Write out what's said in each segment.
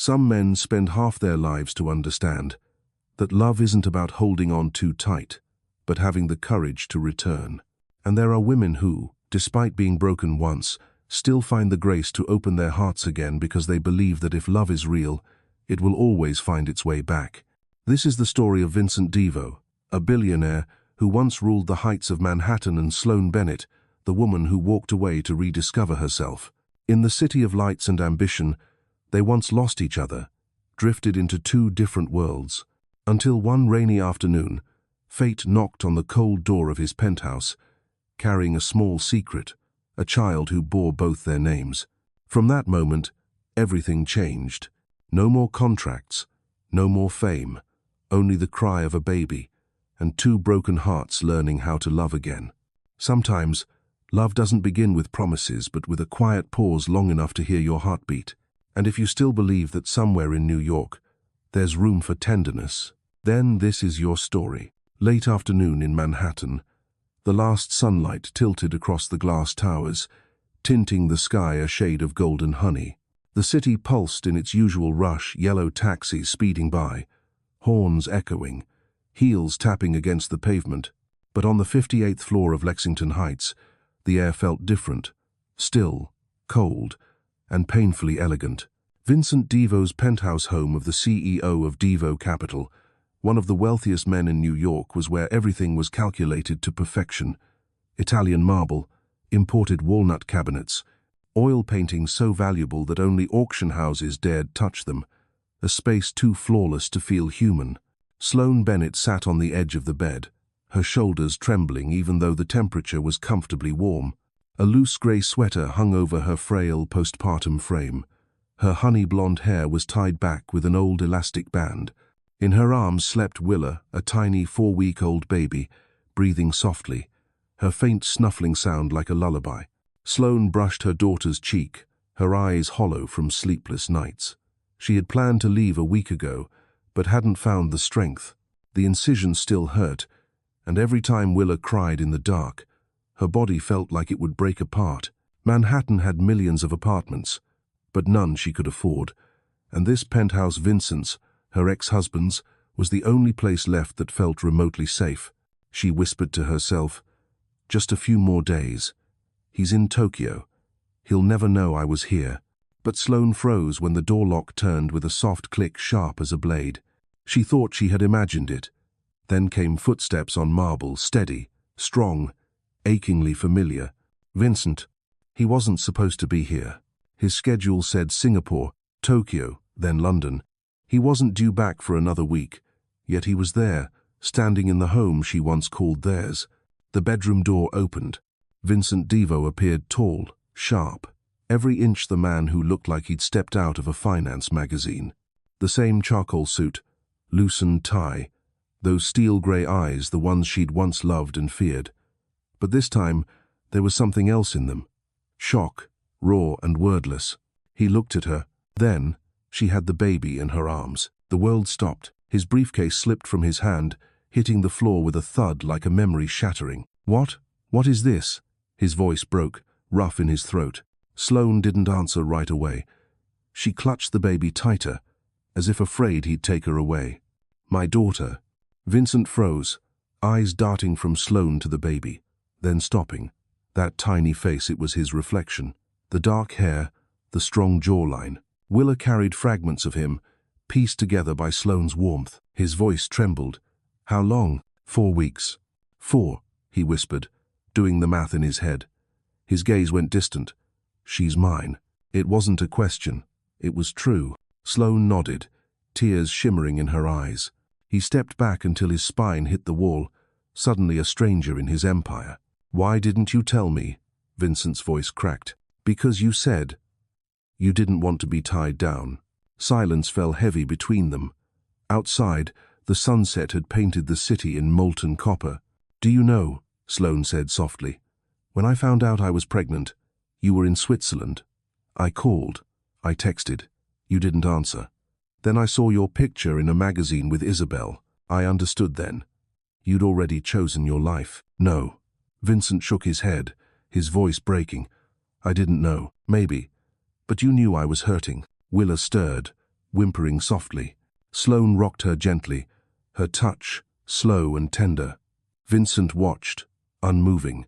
Some men spend half their lives to understand that love isn't about holding on too tight, but having the courage to return. And there are women who, despite being broken once, still find the grace to open their hearts again because they believe that if love is real, it will always find its way back. This is the story of Vincent Devo, a billionaire who once ruled the heights of Manhattan, and Sloan Bennett, the woman who walked away to rediscover herself. In the city of lights and ambition, they once lost each other, drifted into two different worlds, until one rainy afternoon, fate knocked on the cold door of his penthouse, carrying a small secret, a child who bore both their names. From that moment, everything changed. No more contracts, no more fame, only the cry of a baby, and two broken hearts learning how to love again. Sometimes, love doesn't begin with promises, but with a quiet pause long enough to hear your heartbeat. And if you still believe that somewhere in New York, there's room for tenderness, then this is your story. Late afternoon in Manhattan, the last sunlight tilted across the glass towers, tinting the sky a shade of golden honey. The city pulsed in its usual rush, yellow taxis speeding by, horns echoing, heels tapping against the pavement. But on the 58th floor of Lexington Heights, the air felt different, still, cold, and painfully elegant. Vincent Devo's penthouse home of the CEO of Devo Capital, one of the wealthiest men in New York, was where everything was calculated to perfection. Italian marble, imported walnut cabinets, oil paintings so valuable that only auction houses dared touch them, a space too flawless to feel human. Sloan Bennett sat on the edge of the bed, her shoulders trembling even though the temperature was comfortably warm. A loose grey sweater hung over her frail postpartum frame. Her honey-blonde hair was tied back with an old elastic band. In her arms slept Willa, a tiny 4-week-old baby, breathing softly, her faint snuffling sound like a lullaby. Sloan brushed her daughter's cheek, her eyes hollow from sleepless nights. She had planned to leave a week ago, but hadn't found the strength. The incision still hurt, and every time Willa cried in the dark, her body felt like it would break apart. Manhattan had millions of apartments, but none she could afford, and this penthouse, Vincent's, her ex-husband's, was the only place left that felt remotely safe. She whispered to herself, "Just a few more days. He's in Tokyo. He'll never know I was here." But Sloan froze when the door lock turned with a soft click sharp as a blade. She thought she had imagined it. Then came footsteps on marble, steady, strong, achingly familiar. Vincent. He wasn't supposed to be here. His schedule said Singapore, Tokyo, then London. He wasn't due back for another week, yet he was there, standing in the home she once called theirs. The bedroom door opened. Vincent Devo appeared tall, sharp, every inch the man who looked like he'd stepped out of a finance magazine. The same charcoal suit, loosened tie, those steel-grey eyes, the ones she'd once loved and feared. But this time, there was something else in them. Shock, raw and wordless. He looked at her. Then, she had the baby in her arms. The world stopped. His briefcase slipped from his hand, hitting the floor with a thud like a memory shattering. "What? What is this?" His voice broke, rough in his throat. Sloan didn't answer right away. She clutched the baby tighter, as if afraid he'd take her away. "My daughter." Vincent froze, eyes darting from Sloan to the baby, then stopping. That tiny face, it was his reflection. The dark hair, the strong jawline. Willa carried fragments of him, pieced together by Sloan's warmth. His voice trembled. "How long?" 4 weeks. 4, he whispered, doing the math in his head. His gaze went distant. "She's mine." It wasn't a question. It was true. Sloan nodded, tears shimmering in her eyes. He stepped back until his spine hit the wall, suddenly a stranger in his empire. "Why didn't you tell me?" Vincent's voice cracked. "Because you said you didn't want to be tied down." Silence fell heavy between them. Outside, the sunset had painted the city in molten copper. "Do you know," Sloan said softly, "when I found out I was pregnant, you were in Switzerland. I called. I texted. You didn't answer. Then I saw your picture in a magazine with Isabel. I understood then. You'd already chosen your life." "No." Vincent shook his head, his voice breaking. "I didn't know. Maybe. But you knew I was hurting." Willa stirred, whimpering softly. Sloan rocked her gently, her touch slow and tender. Vincent watched, unmoving.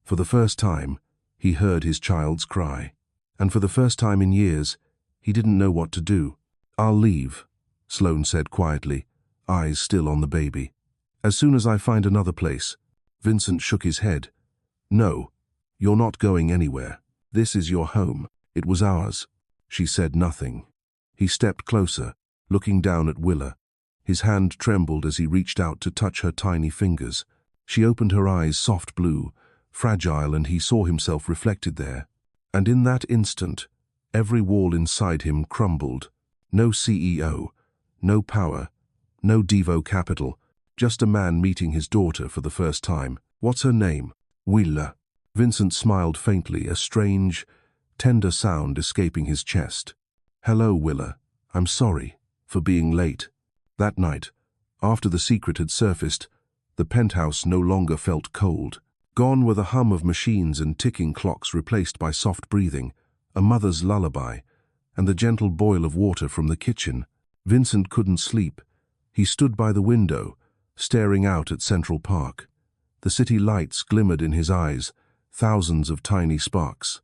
For the first time, he heard his child's cry. And for the first time in years, he didn't know what to do. "I'll leave," Sloan said quietly, eyes still on the baby. "As soon as I find another place." Vincent shook his head. "No, you're not going anywhere. This is your home. It was ours." She said nothing. He stepped closer, looking down at Willa. His hand trembled as he reached out to touch her tiny fingers. She opened her eyes soft blue, fragile, and he saw himself reflected there. And in that instant, every wall inside him crumbled. No CEO, no power, no Devo capital, just a man meeting his daughter for the first time. "What's her name?" "Willa." Vincent smiled faintly, a strange, tender sound escaping his chest. "Hello, Willa. I'm sorry for being late." That night, after the secret had surfaced, the penthouse no longer felt cold. Gone were the hum of machines and ticking clocks replaced by soft breathing, a mother's lullaby, and the gentle boil of water from the kitchen. Vincent couldn't sleep. He stood by the window, staring out at Central Park. The city lights glimmered in his eyes, thousands of tiny sparks,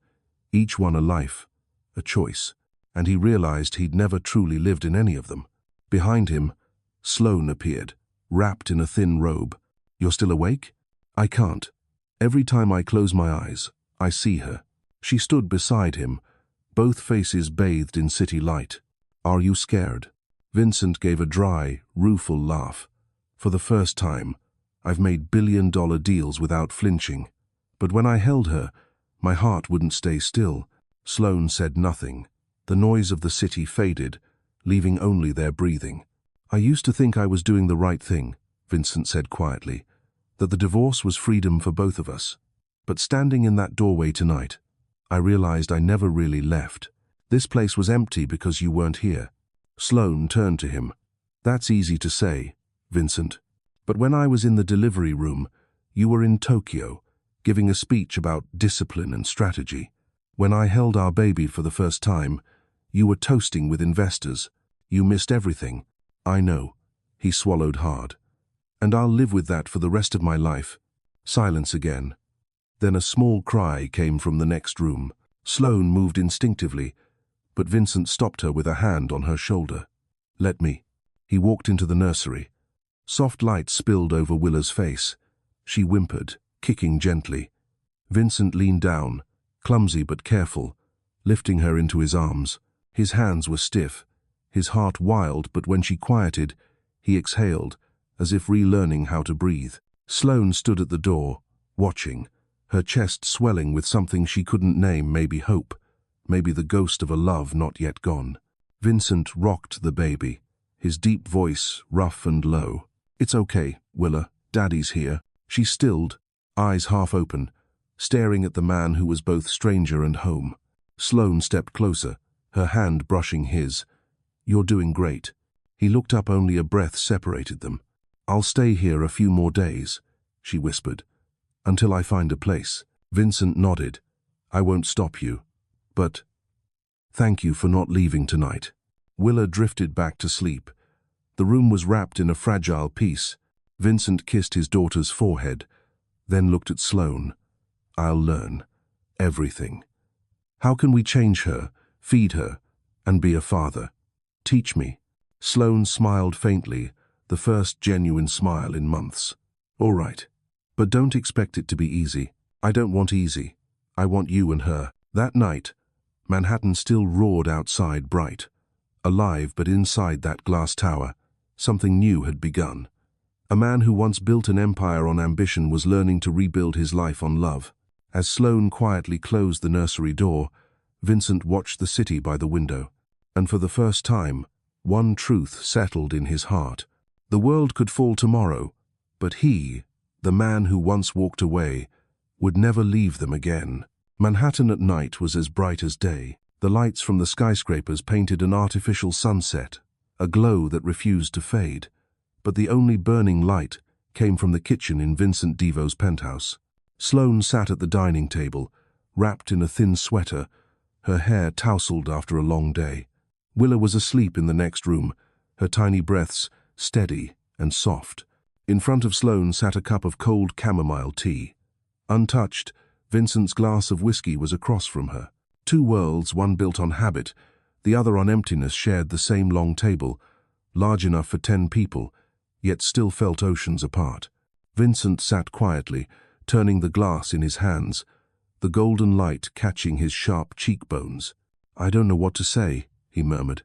each one a life, a choice, and he realized he'd never truly lived in any of them. Behind him, Sloan appeared, wrapped in a thin robe. "You're still awake?" "I can't. Every time I close my eyes, I see her." She stood beside him, both faces bathed in city light. "Are you scared?" Vincent gave a dry, rueful laugh. "For the first time, I've made billion-dollar deals without flinching. But when I held her, my heart wouldn't stay still." Sloan said nothing. The noise of the city faded, leaving only their breathing. "I used to think I was doing the right thing," Vincent said quietly, "that the divorce was freedom for both of us. But standing in that doorway tonight, I realized I never really left. This place was empty because you weren't here." Sloan turned to him. "That's easy to say, Vincent. But when I was in the delivery room, you were in Tokyo, giving a speech about discipline and strategy. When I held our baby for the first time, you were toasting with investors. You missed everything." "I know." He swallowed hard. "And I'll live with that for the rest of my life." Silence again. Then a small cry came from the next room. Sloan moved instinctively, but Vincent stopped her with a hand on her shoulder. "Let me." He walked into the nursery. Soft light spilled over Willa's face. She whimpered, kicking gently. Vincent leaned down, clumsy but careful, lifting her into his arms. His hands were stiff, his heart wild, but when she quieted, he exhaled, as if relearning how to breathe. Sloan stood at the door, watching, her chest swelling with something she couldn't name, maybe hope, maybe the ghost of a love not yet gone. Vincent rocked the baby, his deep voice rough and low. "It's okay, Willa, Daddy's here." She stilled, eyes half open, staring at the man who was both stranger and home. Sloan stepped closer, her hand brushing his. "You're doing great." He looked up, only a breath separated them. "I'll stay here a few more days," she whispered, "until I find a place." Vincent nodded. "I won't stop you. But thank you for not leaving tonight." Willa drifted back to sleep. The room was wrapped in a fragile peace. Vincent kissed his daughter's forehead, then looked at Sloan. "I'll learn everything. How can we change her, feed her, and be a father? Teach me." Sloan smiled faintly, the first genuine smile in months. "All right, but don't expect it to be easy. I don't want easy. I want you and her." That night, Manhattan still roared outside, bright, alive, but inside that glass tower, something new had begun. A man who once built an empire on ambition was learning to rebuild his life on love. As Sloan quietly closed the nursery door, Vincent watched the city by the window, and for the first time, one truth settled in his heart. The world could fall tomorrow, but he, the man who once walked away, would never leave them again. Manhattan at night was as bright as day. The lights from the skyscrapers painted an artificial sunset, a glow that refused to fade. But the only burning light came from the kitchen in Vincent Devo's penthouse. Sloan sat at the dining table, wrapped in a thin sweater, her hair tousled after a long day. Willa was asleep in the next room, her tiny breaths steady and soft. In front of Sloan sat a cup of cold chamomile tea. Untouched, Vincent's glass of whiskey was across from her. Two worlds, one built on habit, the other on emptiness, shared the same long table, large enough for 10 people, yet still felt oceans apart. Vincent sat quietly, turning the glass in his hands, the golden light catching his sharp cheekbones. "I don't know what to say," he murmured.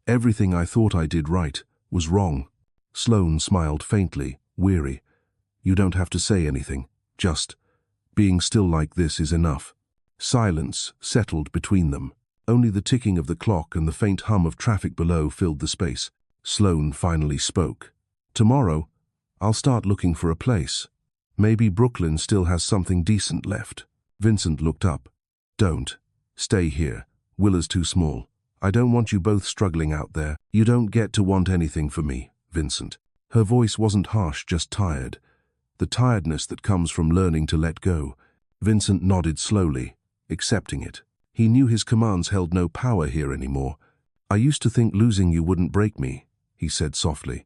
"Everything I thought I did right was wrong." Sloan smiled faintly, weary. "You don't have to say anything. Just being still like this is enough." Silence settled between them. Only the ticking of the clock and the faint hum of traffic below filled the space. Sloan finally spoke. "Tomorrow, I'll start looking for a place. Maybe Brooklyn still has something decent left." Vincent looked up. "Don't. Stay here. Willa's too small. I don't want you both struggling out there. You don't get to want anything for me, Vincent." Her voice wasn't harsh, just tired. The tiredness that comes from learning to let go. Vincent nodded slowly, accepting it. He knew his commands held no power here anymore. "I used to think losing you wouldn't break me," he said softly.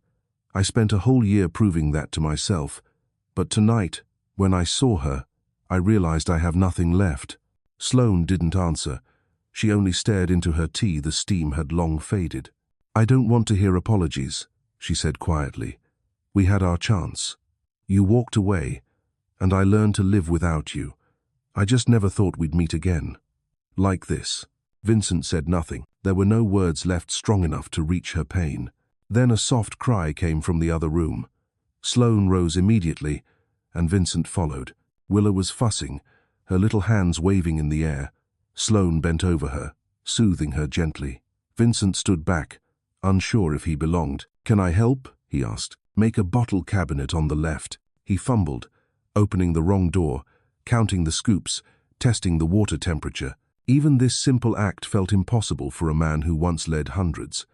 "I spent a whole year proving that to myself. But tonight, when I saw her, I realized I have nothing left." Sloan didn't answer. She only stared into her tea. The steam had long faded. "I don't want to hear apologies," she said quietly. "We had our chance. You walked away, and I learned to live without you. I just never thought we'd meet again. Like this." Vincent said nothing. There were no words left strong enough to reach her pain. Then a soft cry came from the other room. Sloan rose immediately, and Vincent followed. Willa was fussing, her little hands waving in the air. Sloan bent over her, soothing her gently. Vincent stood back, unsure if he belonged. "Can I help?" he asked. "Make a bottle cabinet on the left." He fumbled, opening the wrong door, counting the scoops, testing the water temperature. Even this simple act felt impossible for a man who once led hundreds.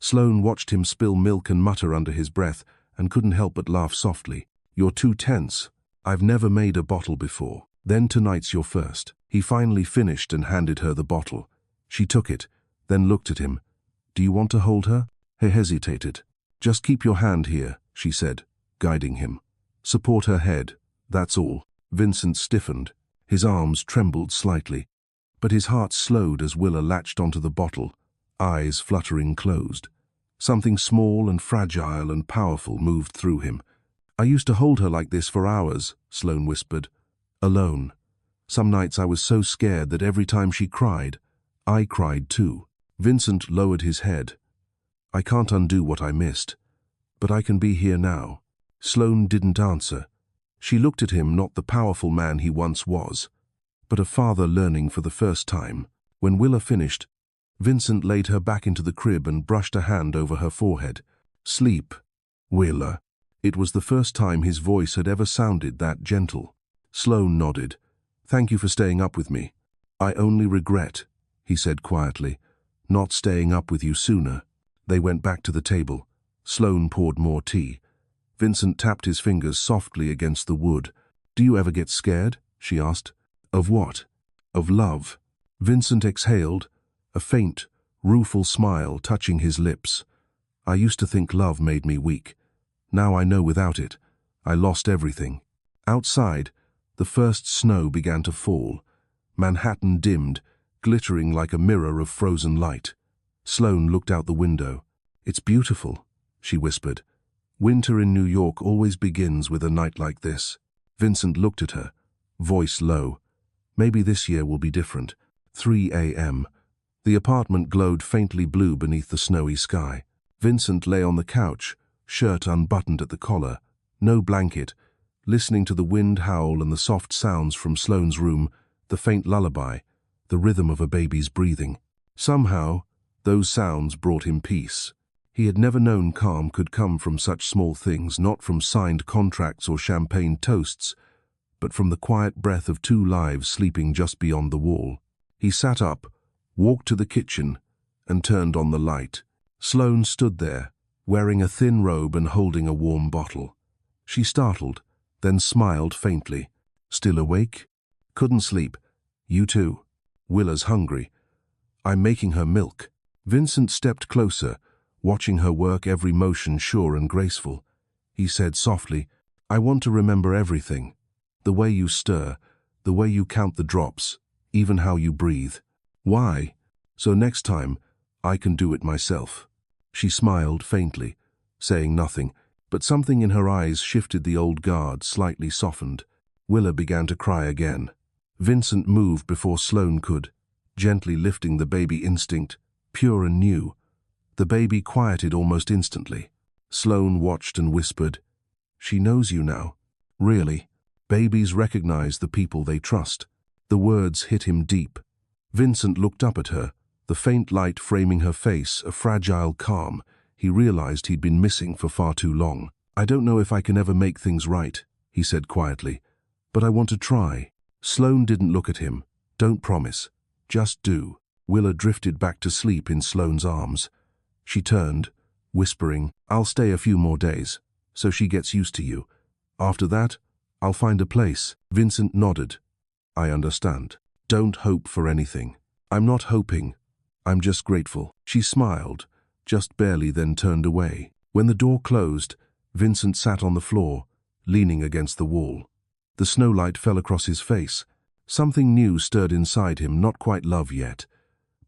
Sloan watched him spill milk and mutter under his breath and couldn't help but laugh softly. "You're too tense. I've never made a bottle before. Then tonight's your first." He finally finished and handed her the bottle. She took it, then looked at him. "Do you want to hold her?" He hesitated. "Just keep your hand here," she said, guiding him. "Support her head, that's all." Vincent stiffened. His arms trembled slightly, but his heart slowed as Willa latched onto the bottle, eyes fluttering closed. Something small and fragile and powerful moved through him. "I used to hold her like this for hours," Sloan whispered. "Alone. Some nights I was so scared that every time she cried, I cried too." Vincent lowered his head. "I can't undo what I missed, but I can be here now." Sloan didn't answer. She looked at him, not the powerful man he once was, but a father learning for the first time. When Willa finished, Vincent laid her back into the crib and brushed a hand over her forehead. "Sleep, Willa." It was the first time his voice had ever sounded that gentle. Sloan nodded. "Thank you for staying up with me. I only regret," he said quietly, "not staying up with you sooner." They went back to the table. Sloan poured more tea. Vincent tapped his fingers softly against the wood. "Do you ever get scared?" she asked. "Of what?" "Of love." Vincent exhaled, a faint, rueful smile touching his lips. "I used to think love made me weak. Now I know without it, I lost everything." Outside, the first snow began to fall. Manhattan dimmed, glittering like a mirror of frozen light. Sloan looked out the window. "It's beautiful," she whispered. "Winter in New York always begins with a night like this." Vincent looked at her, voice low. "Maybe this year will be different." 3 a.m. The apartment glowed faintly blue beneath the snowy sky. Vincent lay on the couch, shirt unbuttoned at the collar, no blanket, listening to the wind howl and the soft sounds from Sloan's room, the faint lullaby, the rhythm of a baby's breathing. Somehow, those sounds brought him peace. He had never known calm could come from such small things, not from signed contracts or champagne toasts, but from the quiet breath of two lives sleeping just beyond the wall. He sat up, walked to the kitchen, and turned on the light. Sloan stood there, wearing a thin robe and holding a warm bottle. She startled, then smiled faintly. "Still awake?" "Couldn't sleep." "You too." "Willa's hungry." "I'm making her milk." Vincent stepped closer, watching her work, every motion sure and graceful. He said softly, "I want to remember everything. The way you stir, the way you count the drops, even how you breathe. Why? So next time, I can do it myself." She smiled faintly, saying nothing, but something in her eyes shifted. The old guard slightly softened. Willa began to cry again. Vincent moved before Sloan could, gently lifting the baby, instinct, pure and new. The baby quieted almost instantly. Sloan watched and whispered, "She knows you now." Really? Babies recognize the people they trust. The words hit him deep. Vincent looked up at her, the faint light framing her face, a fragile calm. He realized he'd been missing for far too long. "I don't know if I can ever make things right," he said quietly, "but I want to try." Sloan didn't look at him. "Don't promise. Just do." Willa drifted back to sleep in Sloan's arms. She turned, whispering, "I'll stay a few more days, so she gets used to you. After that, I'll find a place." Vincent nodded. "I understand. Don't hope for anything." "I'm not hoping. I'm just grateful." She smiled, just barely, then turned away. When the door closed, Vincent sat on the floor, leaning against the wall. The snowlight fell across his face. Something new stirred inside him, not quite love yet,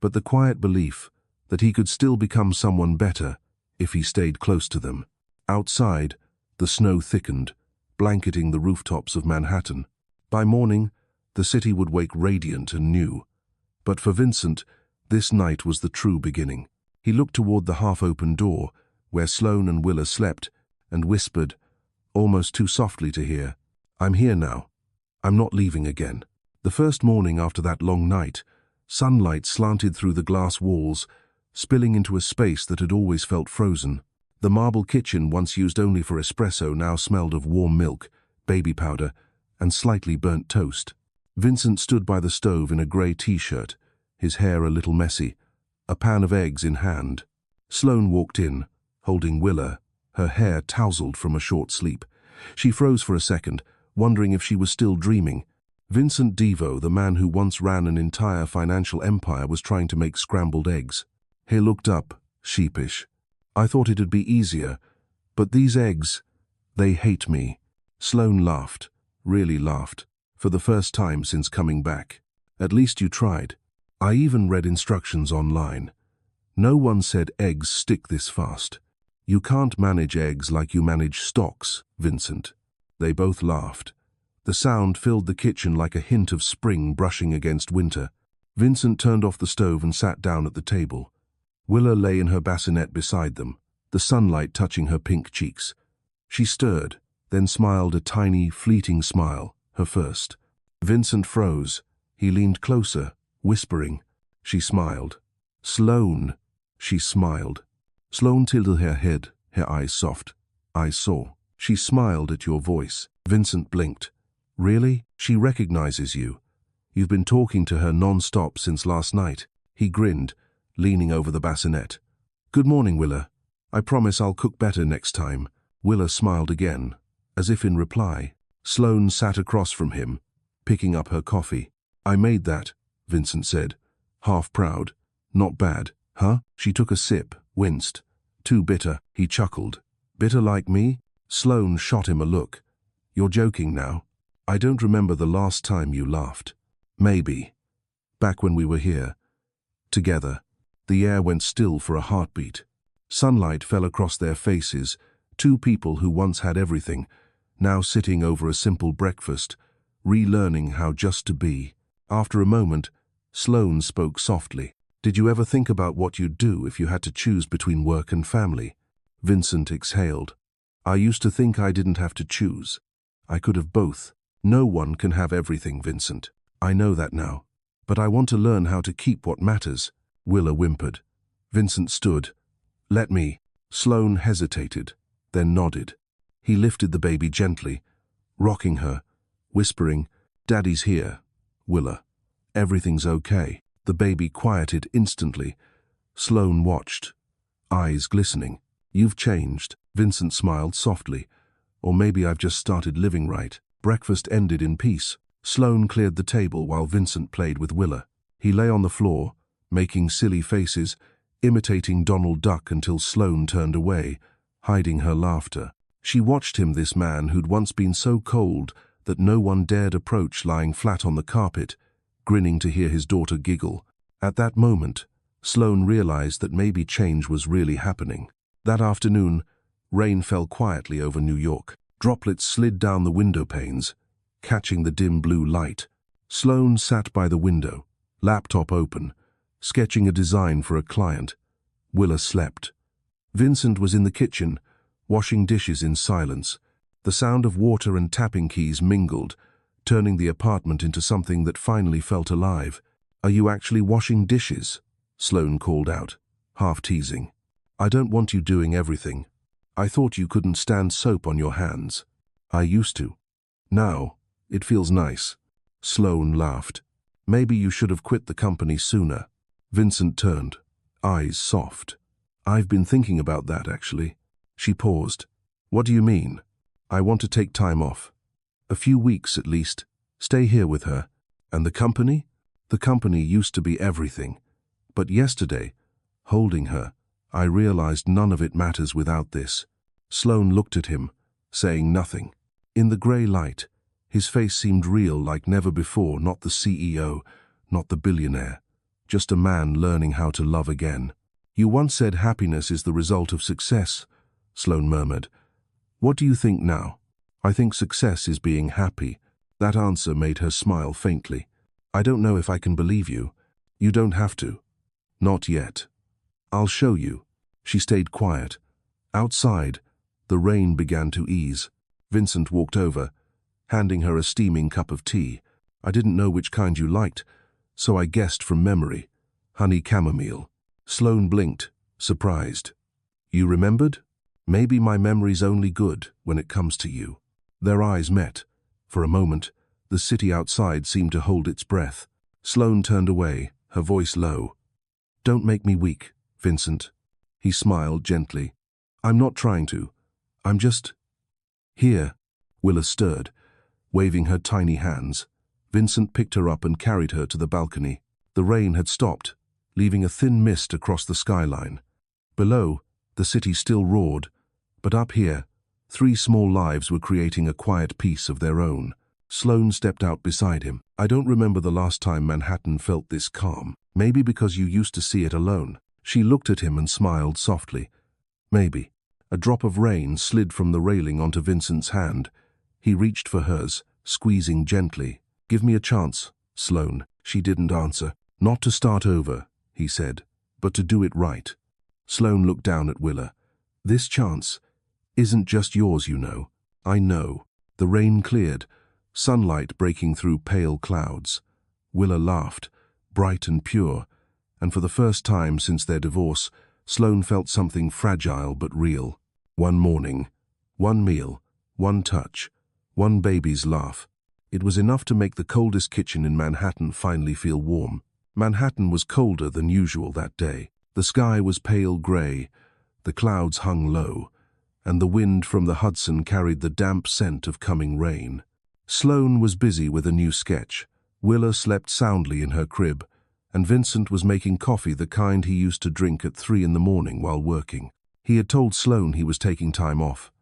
but the quiet belief that he could still become someone better if he stayed close to them. Outside, the snow thickened, blanketing the rooftops of Manhattan. By morning, the city would wake radiant and new. But for Vincent, this night was the true beginning. He looked toward the half-open door, where Sloan and Willa slept, and whispered, almost too softly to hear, "I'm here now. I'm not leaving again." The first morning after that long night, sunlight slanted through the glass walls, spilling into a space that had always felt frozen. The marble kitchen, once used only for espresso, now smelled of warm milk, baby powder, and slightly burnt toast. Vincent stood by the stove in a grey t-shirt, his hair a little messy, a pan of eggs in hand. Sloan walked in, holding Willa, her hair tousled from a short sleep. She froze for a second, wondering if she was still dreaming. Vincent Devo, the man who once ran an entire financial empire, was trying to make scrambled eggs. He looked up, sheepish. "I thought it'd be easier, but these eggs, they hate me." Sloan laughed, really laughed, for the first time since coming back. "At least you tried. I even read instructions online. No one said eggs stick this fast. You can't manage eggs like you manage stocks, Vincent." They both laughed. The sound filled the kitchen like a hint of spring brushing against winter. Vincent turned off the stove and sat down at the table. Willa lay in her bassinet beside them, the sunlight touching her pink cheeks. She stirred, then smiled a tiny, fleeting smile, her first. Vincent froze. He leaned closer, whispering. She smiled. "Sloan," she smiled. Sloan tilted her head, her eyes soft. "I saw." "She smiled at your voice." Vincent blinked. "Really? She recognizes you. You've been talking to her non-stop since last night." He grinned, leaning over the bassinet. "Good morning, Willa. I promise I'll cook better next time." Willa smiled again, as if in reply. Sloan sat across from him, picking up her coffee. "I made that," Vincent said, half proud. "Not bad, huh?" She took a sip, winced. "Too bitter," he chuckled. "Bitter like me?" Sloan shot him a look. "You're joking now. I don't remember the last time you laughed." "Maybe. Back when we were here. Together." The air went still for a heartbeat. Sunlight fell across their faces, two people who once had everything, now sitting over a simple breakfast, relearning how just to be. After a moment, Sloan spoke softly. "Did you ever think about what you'd do if you had to choose between work and family?" Vincent exhaled. "I used to think I didn't have to choose. I could have both. No one can have everything, Vincent. I know that now. But I want to learn how to keep what matters." Willa whimpered. Vincent stood. "Let me." Sloan hesitated, then nodded. He lifted the baby gently, rocking her, whispering, "Daddy's here, Willa. Everything's okay." The baby quieted instantly. Sloan watched, eyes glistening. "You've changed." Vincent smiled softly. "Or maybe I've just started living right." Breakfast ended in peace. Sloan cleared the table while Vincent played with Willa. He lay on the floor, making silly faces, imitating Donald Duck until Sloan turned away, hiding her laughter. She watched him, this man who'd once been so cold that no one dared approach, lying flat on the carpet, grinning to hear his daughter giggle. At that moment, Sloan realized that maybe change was really happening. That afternoon, rain fell quietly over New York. Droplets slid down the window panes, catching the dim blue light. Sloan sat by the window, laptop open, sketching a design for a client. Willa slept. Vincent was in the kitchen, washing dishes in silence. The sound of water and tapping keys mingled, turning the apartment into something that finally felt alive. "Are you actually washing dishes?" Sloan called out, half teasing. "I don't want you doing everything. I thought you couldn't stand soap on your hands." "I used to. Now, it feels nice." Sloan laughed. "Maybe you should have quit the company sooner." Vincent turned, eyes soft. "I've been thinking about that, actually." She paused. "What do you mean?" "I want to take time off. A few weeks at least. Stay here with her." "And the company?" "The company used to be everything. But yesterday, holding her, I realized none of it matters without this." Sloan looked at him, saying nothing. In the grey light, his face seemed real like never before, not the CEO, not the billionaire, just a man learning how to love again. "You once said happiness is the result of success," Sloan murmured. "What do you think now?" "I think success is being happy." That answer made her smile faintly. "I don't know if I can believe you." "You don't have to. Not yet. I'll show you." She stayed quiet. Outside, the rain began to ease. Vincent walked over, handing her a steaming cup of tea. "I didn't know which kind you liked, so I guessed from memory. Honey chamomile." Sloan blinked, surprised. "You remembered? Maybe my memory's only good when it comes to you." Their eyes met. For a moment, the city outside seemed to hold its breath. Sloan turned away, her voice low. "Don't make me weak, Vincent." He smiled gently. "I'm not trying to. I'm just here." Willa stirred, waving her tiny hands. Vincent picked her up and carried her to the balcony. The rain had stopped, leaving a thin mist across the skyline. Below, the city still roared, but up here, 3 small lives were creating a quiet peace of their own. Sloan stepped out beside him. "I don't remember the last time Manhattan felt this calm. Maybe because you used to see it alone." She looked at him and smiled softly. "Maybe." A drop of rain slid from the railing onto Vincent's hand. He reached for hers, squeezing gently. "Give me a chance, Sloan." She didn't answer. "Not to start over," he said, "but to do it right." Sloan looked down at Willa. "This chance isn't just yours, you know." "I know." The rain cleared, sunlight breaking through pale clouds. Willa laughed, bright and pure, and for the first time since their divorce, Sloan felt something fragile but real. One morning, one meal, one touch, one baby's laugh. It was enough to make the coldest kitchen in Manhattan finally feel warm. Manhattan was colder than usual that day. The sky was pale gray, the clouds hung low, and the wind from the Hudson carried the damp scent of coming rain. Sloan was busy with a new sketch. Willa slept soundly in her crib, and Vincent was making coffee, the kind he used to drink at 3 in the morning while working. He had told Sloan he was taking time off,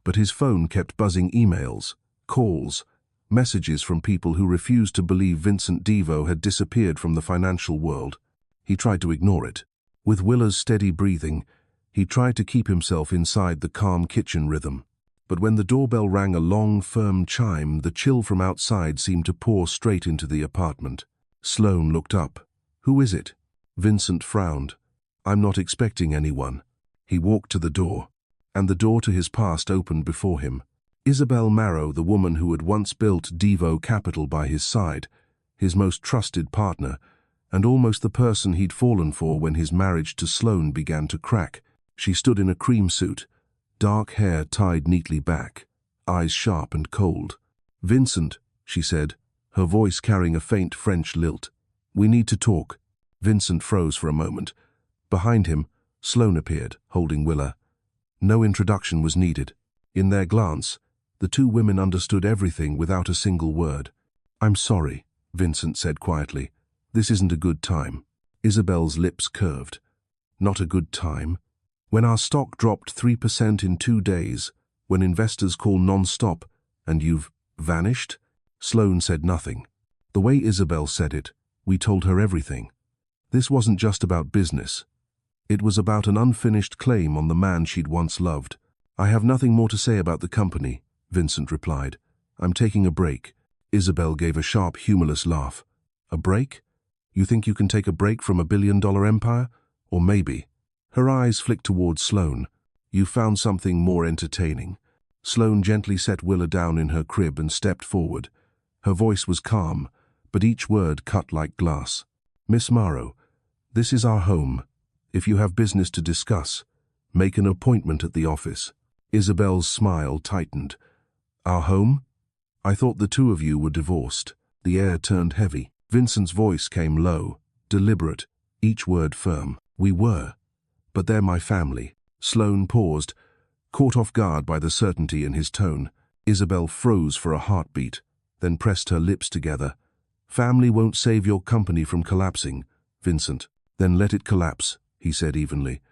but his phone kept buzzing emails, calls, messages from people who refused to believe Vincent Devo had disappeared from the financial world. He tried to ignore it. With Willa's steady breathing, he tried to keep himself inside the calm kitchen rhythm. But when the doorbell rang a long, firm chime, the chill from outside seemed to pour straight into the apartment. Sloan looked up. "Who is it?" Vincent frowned. "I'm not expecting anyone." He walked to the door, and the door to his past opened before him. Isabel Marrow, the woman who had once built Devo Capital by his side, his most trusted partner, and almost the person he'd fallen for when his marriage to Sloan began to crack. She stood in a cream suit, dark hair tied neatly back, eyes sharp and cold. "Vincent," she said, her voice carrying a faint French lilt. "We need to talk." Vincent froze for a moment. Behind him, Sloan appeared, holding Willa. No introduction was needed. In their glance, the 2 women understood everything without a single word. "I'm sorry," Vincent said quietly. "This isn't a good time." Isabel's lips curved. Not a good time. When our stock dropped 3% in 2 days, when investors call non-stop, and you've vanished? Sloan said nothing. The way Isabel said it, we told her everything. This wasn't just about business. It was about an unfinished claim on the man she'd once loved. I have nothing more to say about the company, Vincent replied. I'm taking a break. Isabel gave a sharp, humorless laugh. A break? You think you can take a break from $1 billion empire? Or maybe. Her eyes flicked towards Sloan. You found something more entertaining. Sloan gently set Willa down in her crib and stepped forward. Her voice was calm, but each word cut like glass. Miss Morrow, this is our home. If you have business to discuss, make an appointment at the office. Isabel's smile tightened. Our home? I thought the two of you were divorced. The air turned heavy. Vincent's voice came low, deliberate, each word firm. We were. But they're my family. Sloan paused, caught off guard by the certainty in his tone. Isabel froze for a heartbeat, then pressed her lips together. Family won't save your company from collapsing, Vincent. Then let it collapse, he said evenly.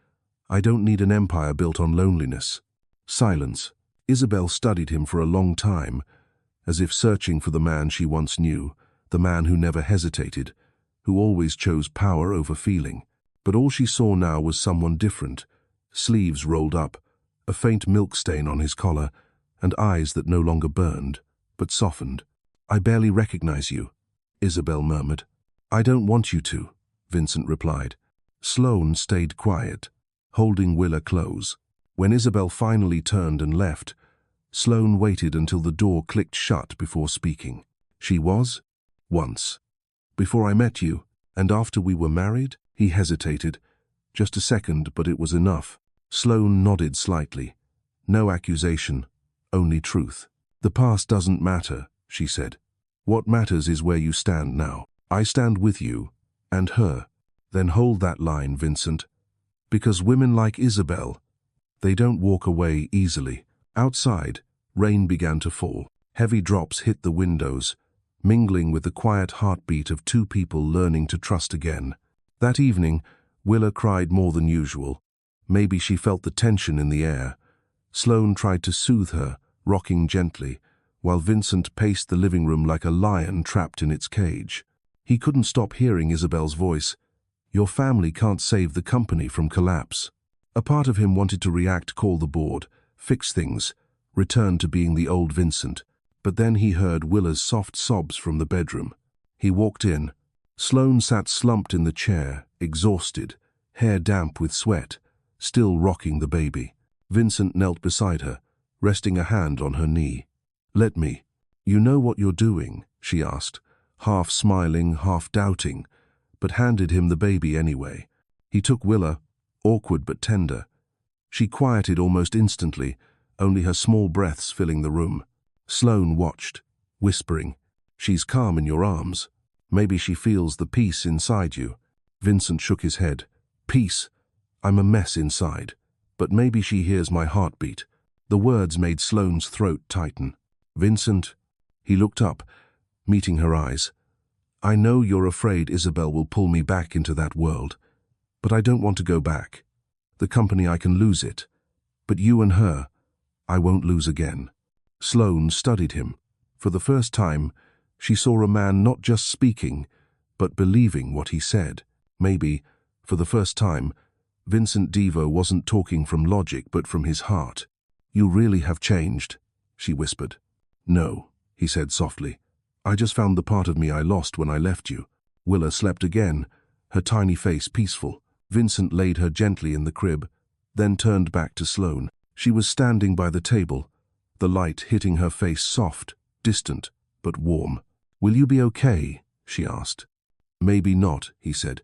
I don't need an empire built on loneliness. Silence. Isabel studied him for a long time, as if searching for the man she once knew, the man who never hesitated, who always chose power over feeling. But all she saw now was someone different, sleeves rolled up, a faint milk stain on his collar, and eyes that no longer burned, but softened. I barely recognize you, Isabel murmured. I don't want you to, Vincent replied. Sloan stayed quiet, holding Willa close. When Isabel finally turned and left, Sloan waited until the door clicked shut before speaking. She was? Once. Before I met you, and after we were married? He hesitated. Just a second, but it was enough. Sloan nodded slightly. No accusation, only truth. The past doesn't matter, she said. What matters is where you stand now. I stand with you, and her. Then hold that line, Vincent. Because women like Isabel, they don't walk away easily. Outside, rain began to fall. Heavy drops hit the windows, mingling with the quiet heartbeat of two people learning to trust again. That evening, Willa cried more than usual. Maybe she felt the tension in the air. Sloan tried to soothe her, rocking gently, while Vincent paced the living room like a lion trapped in its cage. He couldn't stop hearing Isabel's voice. Your family can't save the company from collapse. A part of him wanted to react, call the board, fix things, return to being the old Vincent. But then he heard Willa's soft sobs from the bedroom. He walked in. Sloan sat slumped in the chair, exhausted, hair damp with sweat, still rocking the baby. Vincent knelt beside her, resting a hand on her knee. Let me. You know what you're doing, she asked, half smiling, half doubting, but handed him the baby anyway. He took Willa, awkward but tender. She quieted almost instantly, only her small breaths filling the room. Sloan watched, whispering, She's calm in your arms. Maybe she feels the peace inside you. Vincent shook his head. Peace? I'm a mess inside. But maybe she hears my heartbeat. The words made Sloan's throat tighten. Vincent. He looked up, meeting her eyes. I know you're afraid Isabel will pull me back into that world. But I don't want to go back. The company, I can lose it. But you and her, I won't lose again. Sloan studied him. For the first time, she saw a man not just speaking, but believing what he said. Maybe, for the first time, Vincent Devo wasn't talking from logic but from his heart. You really have changed, she whispered. No, he said softly. I just found the part of me I lost when I left you. Willa slept again, her tiny face peaceful. Vincent laid her gently in the crib, then turned back to Sloan. She was standing by the table, the light hitting her face soft, distant, but warm. Will you be okay? She asked. Maybe not, he said,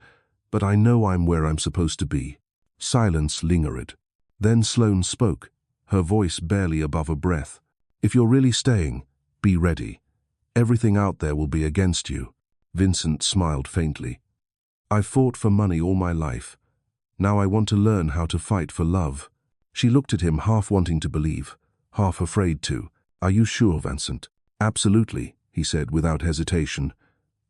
but I know I'm where I'm supposed to be. Silence lingered. Then Sloan spoke, her voice barely above a breath. If you're really staying, be ready. Everything out there will be against you. Vincent smiled faintly. I've fought for money all my life. Now I want to learn how to fight for love. She looked at him, half wanting to believe, half afraid to. Are you sure, Vincent? Absolutely, he said without hesitation.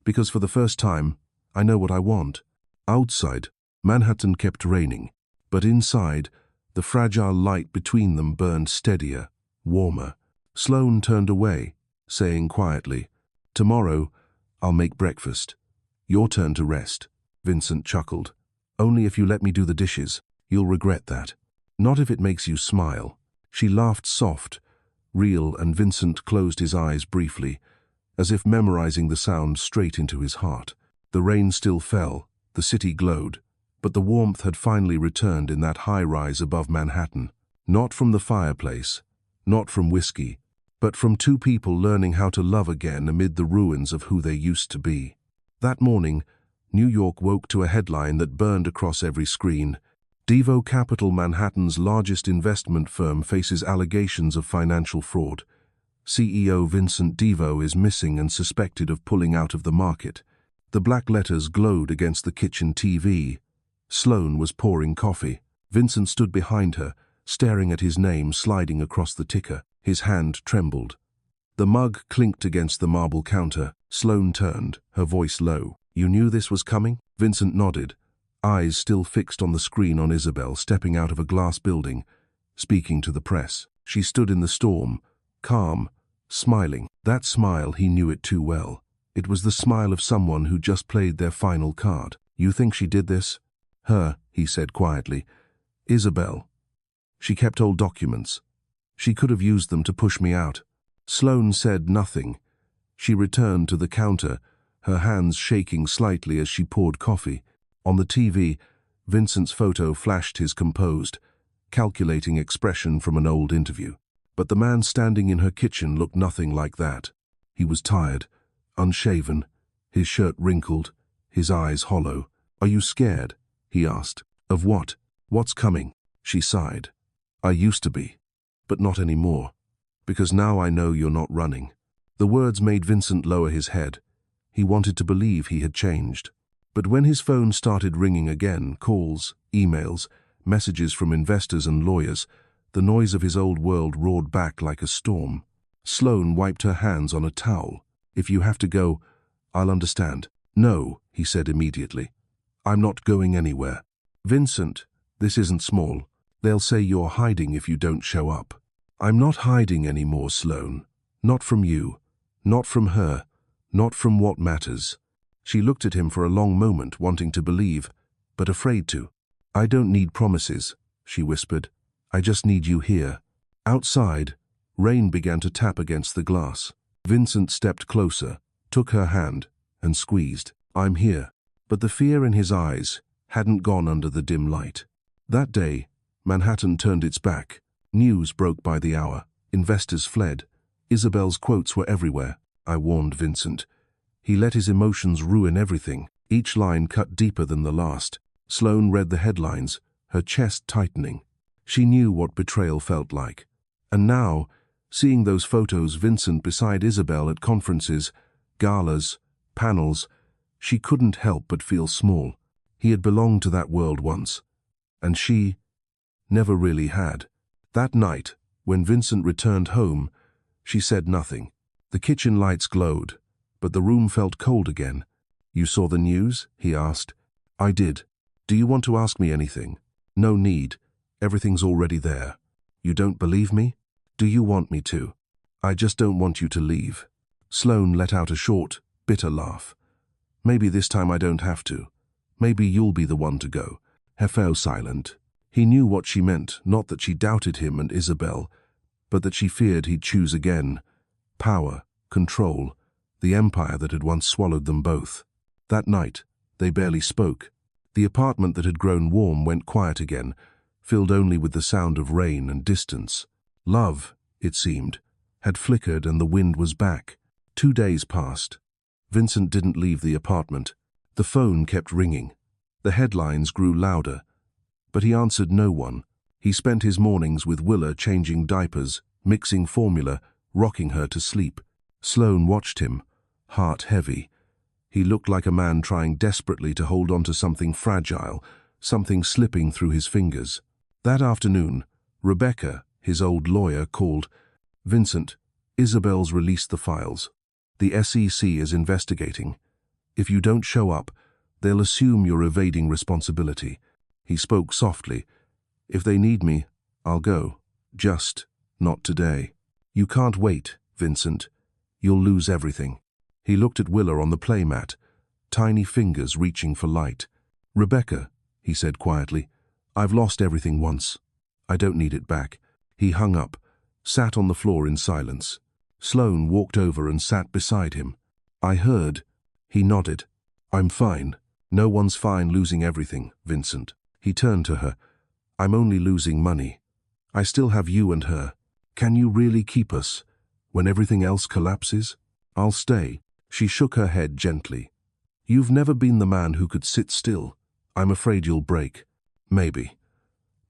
Because for the first time, I know what I want. Outside, Manhattan kept raining, but inside, the fragile light between them burned steadier, warmer. Sloan turned away, saying quietly, "Tomorrow, I'll make breakfast. Your turn to rest." Vincent chuckled. "Only if you let me do the dishes. You'll regret that. Not if it makes you smile." She laughed soft, real, and Vincent closed his eyes briefly, as if memorizing the sound straight into his heart. The rain still fell, the city glowed, but the warmth had finally returned in that high-rise above Manhattan. Not from the fireplace, not from whiskey, but from two people learning how to love again amid the ruins of who they used to be. That morning, New York woke to a headline that burned across every screen. Devo Capital, Manhattan's largest investment firm, faces allegations of financial fraud. CEO Vincent Devo is missing and suspected of pulling out of the market. The black letters glowed against the kitchen TV. Sloan was pouring coffee. Vincent stood behind her, staring at his name sliding across the ticker. His hand trembled. The mug clinked against the marble counter. Sloan turned, her voice low. "You knew this was coming?" Vincent nodded, eyes still fixed on the screen on Isabel stepping out of a glass building, speaking to the press. She stood in the storm, calm, smiling. That smile, he knew it too well. It was the smile of someone who just played their final card. "You think she did this?" "Her," he said quietly. "Isabel. She kept old documents. She could have used them to push me out." Sloan said nothing. She returned to the counter, her hands shaking slightly as she poured coffee. On the TV, Vincent's photo flashed his composed, calculating expression from an old interview. But the man standing in her kitchen looked nothing like that. He was tired, unshaven, his shirt wrinkled, his eyes hollow. "Are you scared?" he asked. "Of what? What's coming?" She sighed. "I used to be, but not anymore. Because now I know you're not running." The words made Vincent lower his head. He wanted to believe he had changed. But when his phone started ringing again, calls, emails, messages from investors and lawyers, the noise of his old world roared back like a storm. Sloan wiped her hands on a towel. "If you have to go, I'll understand." "No," he said immediately. "I'm not going anywhere." "Vincent, this isn't small. They'll say you're hiding if you don't show up." "I'm not hiding anymore, Sloan. Not from you. Not from her. Not from what matters." She looked at him for a long moment, wanting to believe, but afraid to. "I don't need promises," she whispered. "I just need you here." Outside, rain began to tap against the glass. Vincent stepped closer, took her hand, and squeezed. "I'm here." But the fear in his eyes hadn't gone under the dim light. That day, Manhattan turned its back. News broke by the hour. Investors fled. Isabel's quotes were everywhere. "I warned Vincent." He let his emotions ruin everything. Each line cut deeper than the last. Sloan read the headlines, her chest tightening. She knew what betrayal felt like. And now, seeing those photos, Vincent beside Isabel at conferences, galas, panels, she couldn't help but feel small. He had belonged to that world once, and she never really had. That night, when Vincent returned home, she said nothing. The kitchen lights glowed, but the room felt cold again. "You saw the news?" he asked. "I did. Do you want to ask me anything?" "No need. Everything's already there." "You don't believe me?" "Do you want me to?" "I just don't want you to leave." Sloan let out a short, bitter laugh. "Maybe this time I don't have to. Maybe you'll be the one to go." He fell silent. He knew what she meant, not that she doubted him and Isabel, but that she feared he'd choose again. Power, control, the empire that had once swallowed them both. That night, they barely spoke. The apartment that had grown warm went quiet again, filled only with the sound of rain and distance. Love, it seemed, had flickered and the wind was back. 2 days passed. Vincent didn't leave the apartment. The phone kept ringing. The headlines grew louder, but he answered no one. He spent his mornings with Willa changing diapers, mixing formula, rocking her to sleep. Sloan watched him, heart heavy. He looked like a man trying desperately to hold on to something fragile, something slipping through his fingers. That afternoon, Rebecca, his old lawyer, called. "Vincent, Isabel's released the files. The SEC is investigating. If you don't show up, They'll assume you're evading responsibility. He spoke softly. If they need me, I'll go. Just not today. You can't wait, Vincent. You'll lose everything. He looked at Willa on the playmat, tiny fingers reaching for light. Rebecca, he said quietly, I've lost everything once. I don't need it back. He hung up, sat on the floor in silence. Sloan walked over and sat beside him. I heard. He nodded. I'm fine. No one's fine losing everything, Vincent. He turned to her. I'm only losing money. I still have you and her. Can you really keep us when everything else collapses? I'll stay. She shook her head gently. You've never been the man who could sit still. I'm afraid you'll break. Maybe.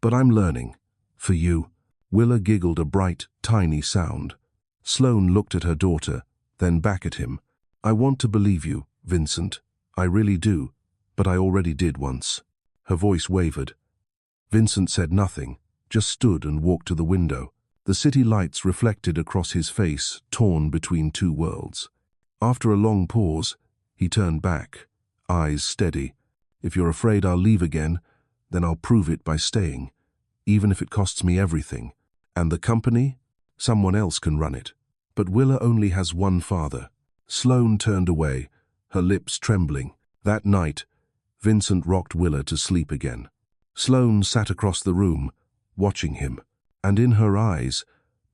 But I'm learning. For you. Willa giggled a bright, tiny sound. Sloan looked at her daughter, then back at him. I want to believe you, Vincent. I really do. But I already did once. Her voice wavered. Vincent said nothing, just stood and walked to the window. The city lights reflected across his face, torn between two worlds. After a long pause, he turned back, eyes steady. If you're afraid I'll leave again, then I'll prove it by staying, even if it costs me everything. And the company? Someone else can run it. But Willa only has one father. Sloan turned away, her lips trembling. That night, Vincent rocked Willa to sleep again. Sloan sat across the room, watching him, and in her eyes,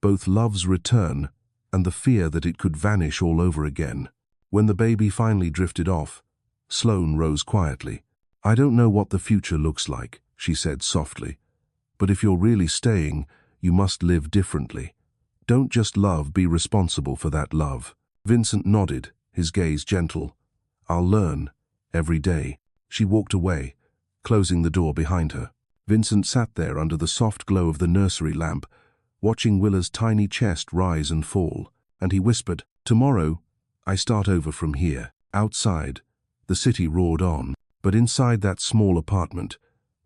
both love's return and the fear that it could vanish all over again. When the baby finally drifted off, Sloan rose quietly. I don't know what the future looks like, she said softly. But if you're really staying, you must live differently. Don't just love, be responsible for that love. Vincent nodded, his gaze gentle. I'll learn, every day. She walked away, closing the door behind her. Vincent sat there under the soft glow of the nursery lamp, watching Willa's tiny chest rise and fall, and he whispered, Tomorrow, I start over from here. Outside, the city roared on, but inside that small apartment,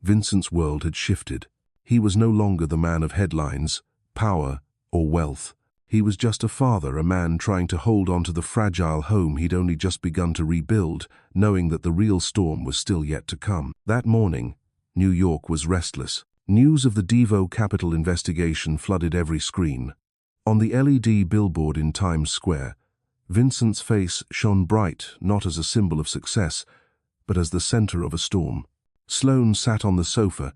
Vincent's world had shifted. He was no longer the man of headlines, power, or wealth. He was just a father, a man trying to hold on to the fragile home he'd only just begun to rebuild, knowing that the real storm was still yet to come. That morning, New York was restless. News of the Devo Capitol investigation flooded every screen. On the LED billboard in Times Square, Vincent's face shone bright, not as a symbol of success, but as the center of a storm. Sloan sat on the sofa,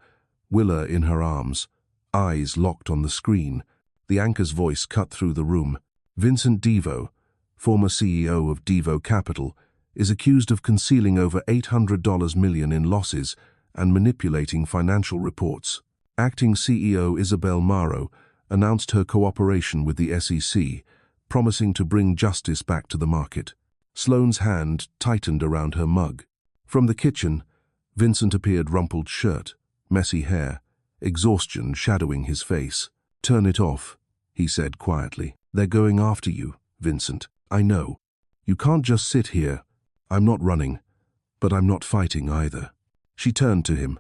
Willa in her arms, eyes locked on the screen. The anchor's voice cut through the room. Vincent Devo, former CEO of Devo Capital, is accused of concealing over $800 million in losses and manipulating financial reports. Acting CEO Isabel Marro announced her cooperation with the SEC, promising to bring justice back to the market. Sloan's hand tightened around her mug. From the kitchen, Vincent appeared, rumpled shirt, messy hair, exhaustion shadowing his face. Turn it off, he said quietly. They're going after you, Vincent. I know. You can't just sit here. I'm not running, but I'm not fighting either. She turned to him.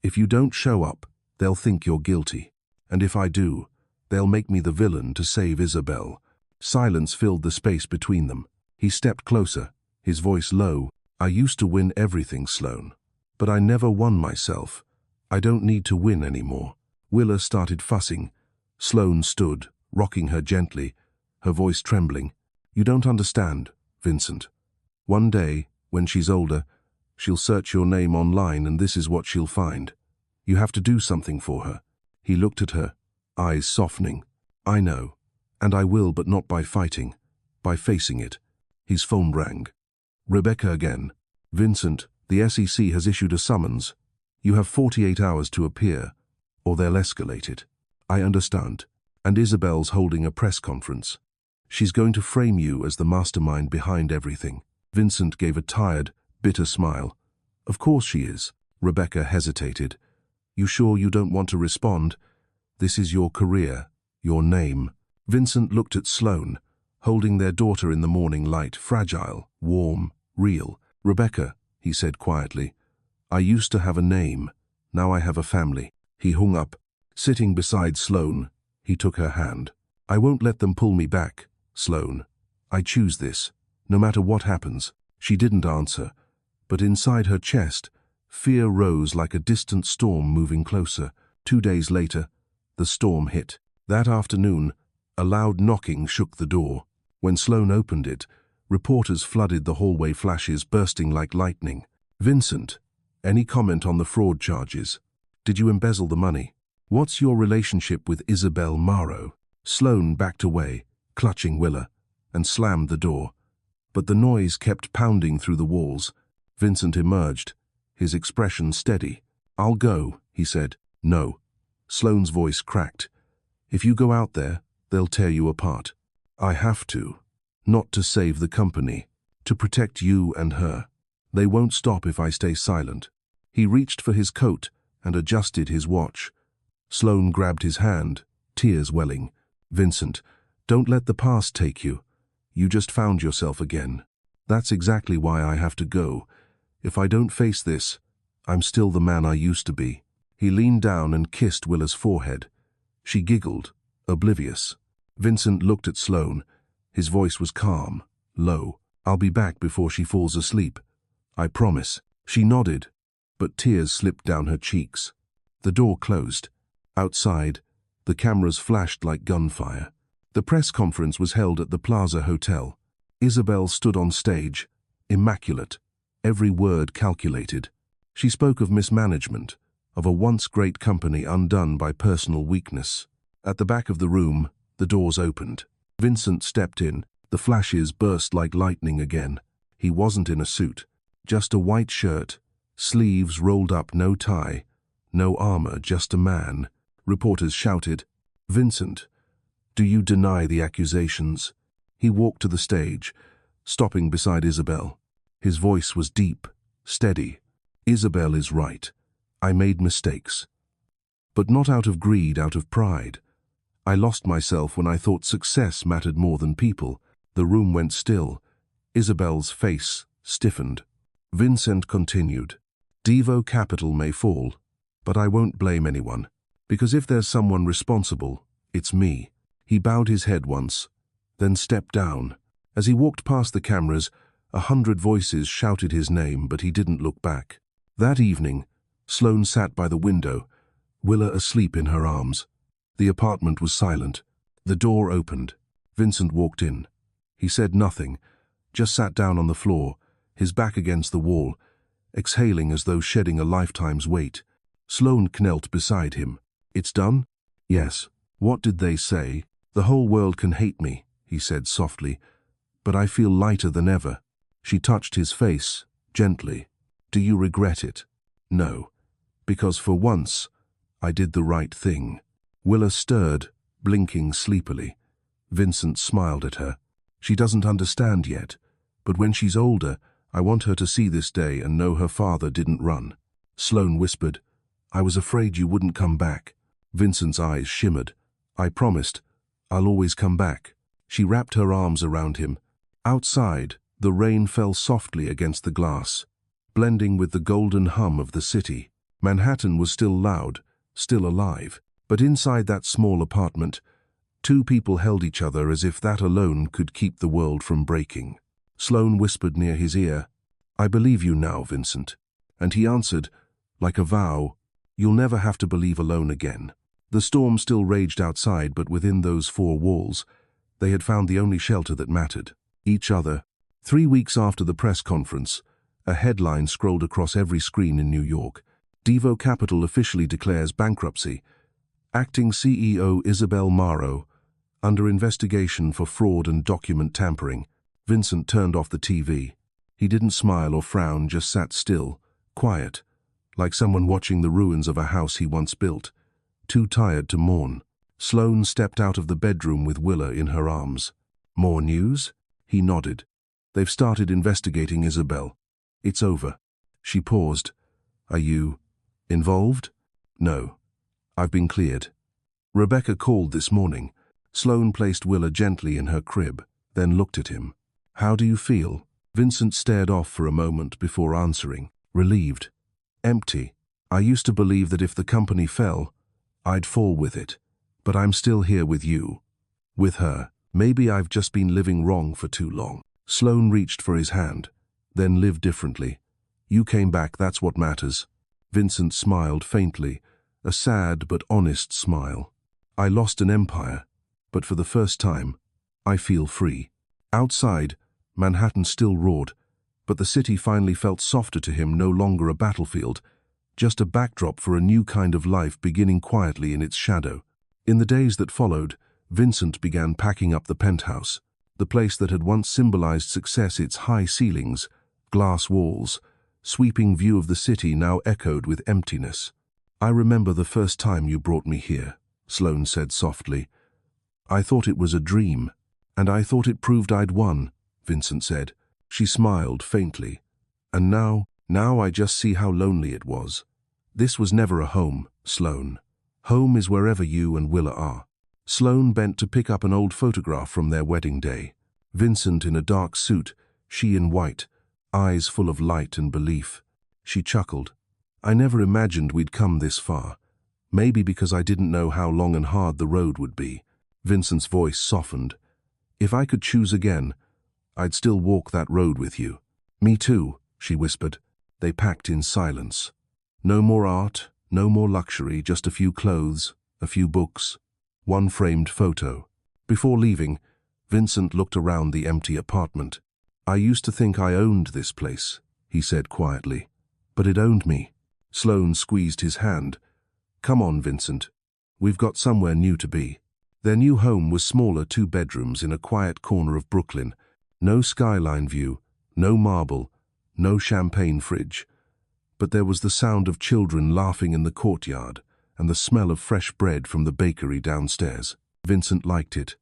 If you don't show up, they'll think you're guilty. And if I do, they'll make me the villain to save Isabel. Silence filled the space between them. He stepped closer, his voice low. I used to win everything, Sloan. But I never won myself. I don't need to win anymore. Willa started fussing. Sloan stood, rocking her gently, her voice trembling. You don't understand, Vincent. One day, when she's older, she'll search your name online and this is what she'll find. You have to do something for her. He looked at her, eyes softening. I know, and I will, but not by fighting, by facing it. His phone rang. Rebecca again. Vincent, the SEC has issued a summons. You have 48 hours to appear, or they'll escalate it. I understand. And Isabel's holding a press conference. She's going to frame you as the mastermind behind everything. Vincent gave a tired, bitter smile. Of course she is. Rebecca hesitated. You sure you don't want to respond? This is your career, your name. Vincent looked at Sloan, holding their daughter in the morning light, fragile, warm, real. Rebecca, he said quietly, I used to have a name. Now I have a family. He hung up. Sitting beside Sloan, he took her hand. I won't let them pull me back, Sloan. I choose this, no matter what happens. She didn't answer, But inside her chest, fear rose like a distant storm moving closer. 2 days later, the storm hit. That afternoon, a loud knocking shook the door. When Sloan opened it, reporters flooded the hallway, flashes bursting like lightning. "Vincent, any comment on the fraud charges? Did you embezzle the money? What's your relationship with Isabel Morrow?" Sloan backed away, clutching Willa, and slammed the door. But the noise kept pounding through the walls. Vincent emerged, his expression steady. "I'll go," he said. "No." Sloan's voice cracked. "If you go out there, they'll tear you apart. I have to. Not to save the company. To protect you and her. They won't stop if I stay silent." He reached for his coat and adjusted his watch. Sloan grabbed his hand, tears welling. "Vincent, don't let the past take you. You just found yourself again. That's exactly why I have to go. If I don't face this, I'm still the man I used to be." He leaned down and kissed Willa's forehead. She giggled, oblivious. Vincent looked at Sloan. His voice was calm, low. "I'll be back before she falls asleep. I promise." She nodded, but tears slipped down her cheeks. The door closed. Outside, the cameras flashed like gunfire. The press conference was held at the Plaza Hotel. Isabel stood on stage, immaculate, every word calculated. She spoke of mismanagement, of a once great company undone by personal weakness. At the back of the room, the doors opened. Vincent stepped in. The flashes burst like lightning again. He wasn't in a suit, just a white shirt, sleeves rolled up, no tie, no armor, just a man. Reporters shouted, "Vincent, do you deny the accusations?" He walked to the stage, stopping beside Isabel. His voice was deep, steady. "Isabel is right. I made mistakes. But not out of greed, out of pride. I lost myself when I thought success mattered more than people." The room went still. Isabel's face stiffened. Vincent continued, "Devo Capital may fall, but I won't blame anyone. Because if there's someone responsible, it's me." He bowed his head once, then stepped down. As he walked past the cameras, 100 voices shouted his name, but he didn't look back. That evening, Sloan sat by the window, Willa asleep in her arms. The apartment was silent. The door opened. Vincent walked in. He said nothing, just sat down on the floor, his back against the wall, exhaling as though shedding a lifetime's weight. Sloan knelt beside him. "It's done?" "Yes." "What did they say?" "The whole world can hate me," he said softly, "but I feel lighter than ever." She touched his face, gently. "Do you regret it?" "No, because for once, I did the right thing." Willa stirred, blinking sleepily. Vincent smiled at her. "She doesn't understand yet, but when she's older, I want her to see this day and know her father didn't run." Sloan whispered, "I was afraid you wouldn't come back." Vincent's eyes shimmered. "I promised. I'll always come back." She wrapped her arms around him. Outside, the rain fell softly against the glass, blending with the golden hum of the city. Manhattan was still loud, still alive. But inside that small apartment, two people held each other as if that alone could keep the world from breaking. Sloan whispered near his ear, "I believe you now, Vincent." And he answered, like a vow, "You'll never have to believe alone again." The storm still raged outside, but within those four walls, they had found the only shelter that mattered: each other. 3 weeks after the press conference, a headline scrolled across every screen in New York. Devo Capital officially declares bankruptcy. Acting CEO Isabel Morrow, under investigation for fraud and document tampering. Vincent turned off the TV. He didn't smile or frown, just sat still, quiet, like someone watching the ruins of a house he once built, too tired to mourn. Sloan stepped out of the bedroom with Willa in her arms. "More news?" He nodded. "They've started investigating Isabel. It's over." She paused. "Are you involved?" "No. I've been cleared." Rebecca called this morning. Sloan placed Willa gently in her crib, then looked at him. "How do you feel?" Vincent stared off for a moment before answering. "Relieved. Empty. I used to believe that if the company fell, I'd fall with it. But I'm still here with you. With her. Maybe I've just been living wrong for too long." Sloan reached for his hand. "Then live differently. You came back, that's what matters. Vincent smiled faintly, a sad but honest smile. I lost an empire, but for the first time, I feel free. Outside, Manhattan still roared, but the city finally felt softer to him, no longer a battlefield, just a backdrop for a new kind of life beginning quietly in its shadow. In the days that followed, Vincent began packing up the penthouse, the place that had once symbolized success, its high ceilings, glass walls, sweeping view of the city now echoed with emptiness. I remember the first time you brought me here, Sloan said softly. I thought it was a dream, and I thought it proved I'd won, Vincent said. She smiled faintly. And now I just see how lonely it was. This was never a home, Sloan. Home is wherever you and Willa are. Sloan bent to pick up an old photograph from their wedding day. Vincent in a dark suit, she in white, eyes full of light and belief. She chuckled. I never imagined we'd come this far. Maybe because I didn't know how long and hard the road would be. Vincent's voice softened. If I could choose again, I'd still walk that road with you. Me too, she whispered. They packed in silence. No more art, no more luxury, just a few clothes, a few books, one framed photo. Before leaving, Vincent looked around the empty apartment. I used to think I owned this place, he said quietly. But it owned me. Sloan squeezed his hand. Come on, Vincent. We've got somewhere new to be. Their new home was smaller, 2 bedrooms in a quiet corner of Brooklyn. No skyline view, no marble, no champagne fridge. But there was the sound of children laughing in the courtyard and the smell of fresh bread from the bakery downstairs. Vincent liked it.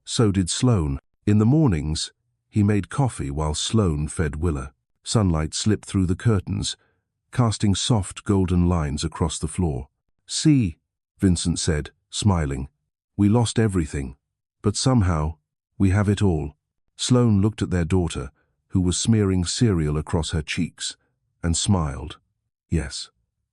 So did Sloan. In the mornings, he made coffee while Sloan fed Willa. Sunlight slipped through the curtains, casting soft golden lines across the floor. See, Vincent said, smiling. We lost everything, but somehow we have it all. Sloan looked at their daughter, who was smearing cereal across her cheeks, and smiled. Yes,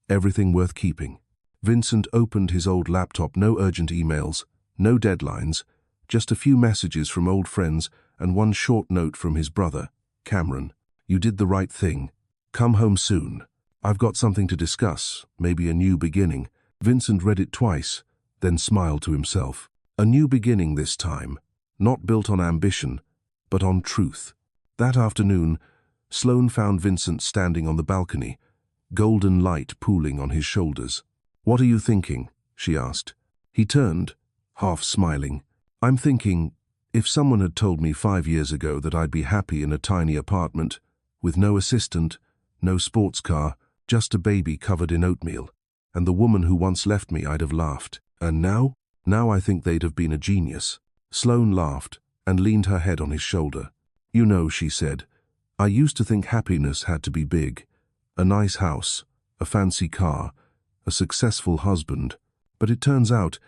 everything worth keeping. Vincent opened his old laptop. No urgent emails, no deadlines, just a few messages from old friends and one short note from his brother, Cameron. You did the right thing. Come home soon. I've got something to discuss, maybe a new beginning. Vincent read it twice, then smiled to himself. A new beginning this time, not built on ambition, but on truth. That afternoon, Sloan found Vincent standing on the balcony, golden light pooling on his shoulders. What are you thinking? She asked. He turned, half smiling. I'm thinking, if someone had told me 5 years ago that I'd be happy in a tiny apartment, with no assistant, no sports car, just a baby covered in oatmeal, and the woman who once left me, I'd have laughed. And now? Now I think they'd have been a genius. Sloan laughed and leaned her head on his shoulder. You know, she said, I used to think happiness had to be big. A nice house, a fancy car, a successful husband. But it turns out,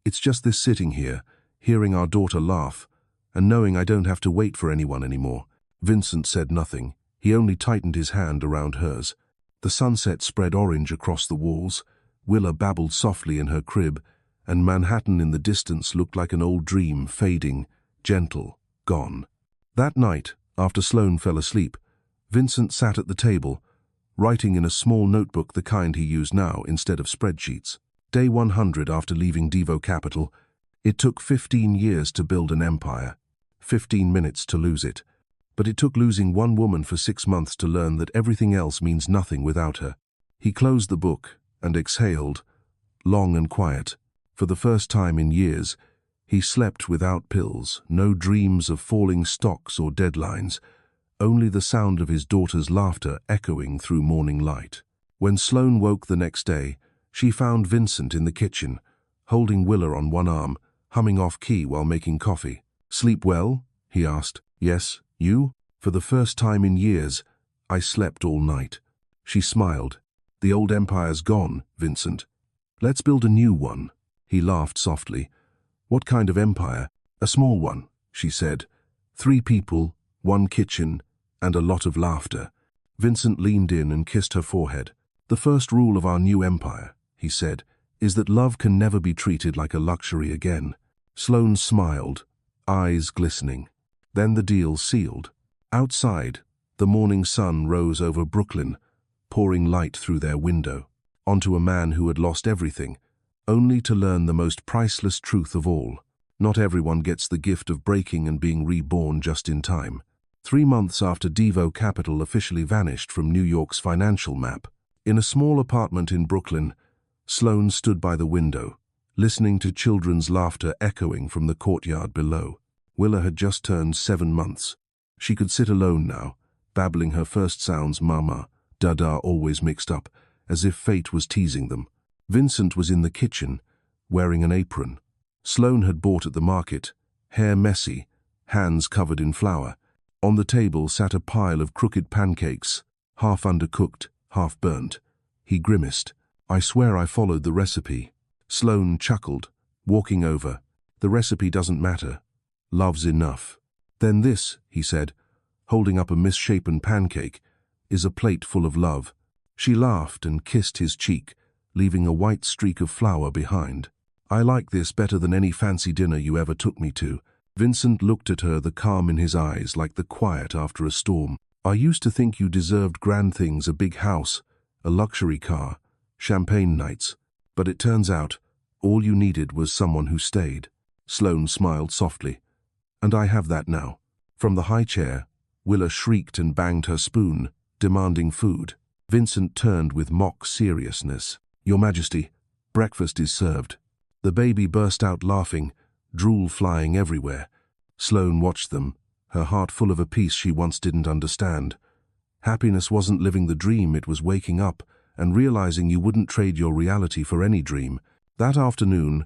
it's just this sitting here, hearing our daughter laugh, and knowing I don't have to wait for anyone anymore. Vincent said nothing. He only tightened his hand around hers. The sunset spread orange across the walls. Willa babbled softly in her crib, and Manhattan in the distance looked like an old dream, fading, gentle, gone. That night, after Sloan fell asleep, Vincent sat at the table, writing in a small notebook, the kind he used now instead of spreadsheets. Day 100 after leaving Devo Capital. It took 15 years to build an empire, 15 minutes to lose it. But it took losing one woman for 6 months to learn that everything else means nothing without her. He closed the book and exhaled, long and quiet. For the first time in years, he slept without pills, no dreams of falling stocks or deadlines, only the sound of his daughter's laughter echoing through morning light. When Sloan woke the next day, she found Vincent in the kitchen, holding Willa on one arm, humming off-key while making coffee. Sleep well? He asked. Yes, you? For the first time in years, I slept all night. She smiled. The old empire's gone, Vincent. Let's build a new one. He laughed softly. What kind of empire? A small one, she said. 3 people, 1 kitchen, and a lot of laughter. Vincent leaned in and kissed her forehead. The first rule of our new empire, he said, is that love can never be treated like a luxury again. Sloan smiled, eyes glistening. Then the deal sealed. Outside, the morning sun rose over Brooklyn, pouring light through their window, onto a man who had lost everything, only to learn the most priceless truth of all. Not everyone gets the gift of breaking and being reborn just in time. 3 months after Devo Capital officially vanished from New York's financial map, in a small apartment in Brooklyn, Sloan stood by the window, listening to children's laughter echoing from the courtyard below. Willa had just turned 7 months. She could sit alone now, babbling her first sounds, mama, dada, always mixed up, as if fate was teasing them. Vincent was in the kitchen, wearing an apron. Sloan had bought at the market, hair messy, hands covered in flour. On the table sat a pile of crooked pancakes, half undercooked, half burnt. He grimaced. I swear I followed the recipe. Sloan chuckled, walking over. The recipe doesn't matter. Love's enough. Then this, he said, holding up a misshapen pancake, is a plate full of love. She laughed and kissed his cheek, leaving a white streak of flour behind. I like this better than any fancy dinner you ever took me to. Vincent looked at her, the calm in his eyes like the quiet after a storm. I used to think you deserved grand things, a big house, a luxury car, champagne nights. But it turns out, all you needed was someone who stayed. Sloan smiled softly. And I have that now. From the high chair, Willa shrieked and banged her spoon, demanding food. Vincent turned with mock seriousness. Your Majesty, breakfast is served. The baby burst out laughing, drool flying everywhere. Sloan watched them, her heart full of a peace she once didn't understand. Happiness wasn't living the dream, it was waking up and realizing you wouldn't trade your reality for any dream. That afternoon,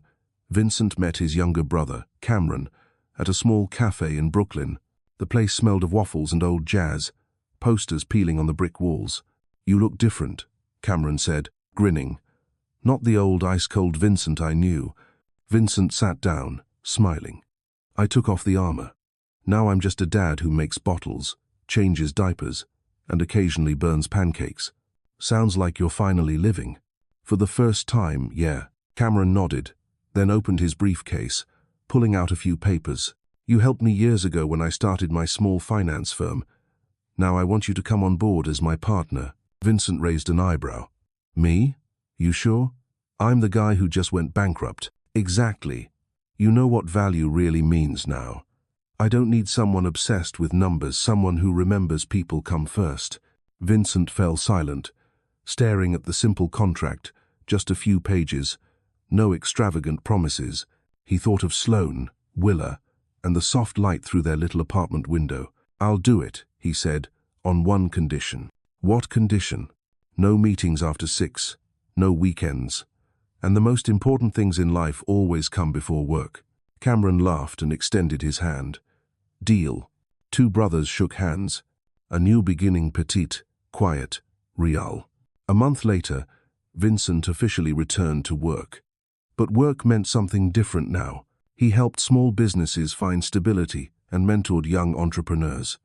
Vincent met his younger brother, Cameron, at a small cafe in Brooklyn. The place smelled of waffles and old jazz, posters peeling on the brick walls. You look different, Cameron said, grinning. Not the old ice-cold Vincent I knew. Vincent sat down, smiling. I took off the armor. Now I'm just a dad who makes bottles, changes diapers, and occasionally burns pancakes. Sounds like you're finally living. For the first time, yeah. Cameron nodded, then opened his briefcase, pulling out a few papers. You helped me years ago when I started my small finance firm. Now I want you to come on board as my partner. Vincent raised an eyebrow. Me? You sure? I'm the guy who just went bankrupt. Exactly. You know what value really means now. I don't need someone obsessed with numbers, someone who remembers people come first. Vincent fell silent, staring at the simple contract, just a few pages, no extravagant promises. He thought of Sloan, Willa, and the soft light through their little apartment window. I'll do it, he said, on one condition. What condition? No meetings after 6, no weekends. And the most important things in life always come before work. Cameron laughed and extended his hand. Deal. 2 brothers shook hands. A new beginning, petite, quiet, real. A month later, Vincent officially returned to work. But work meant something different now. He helped small businesses find stability and mentored young entrepreneurs.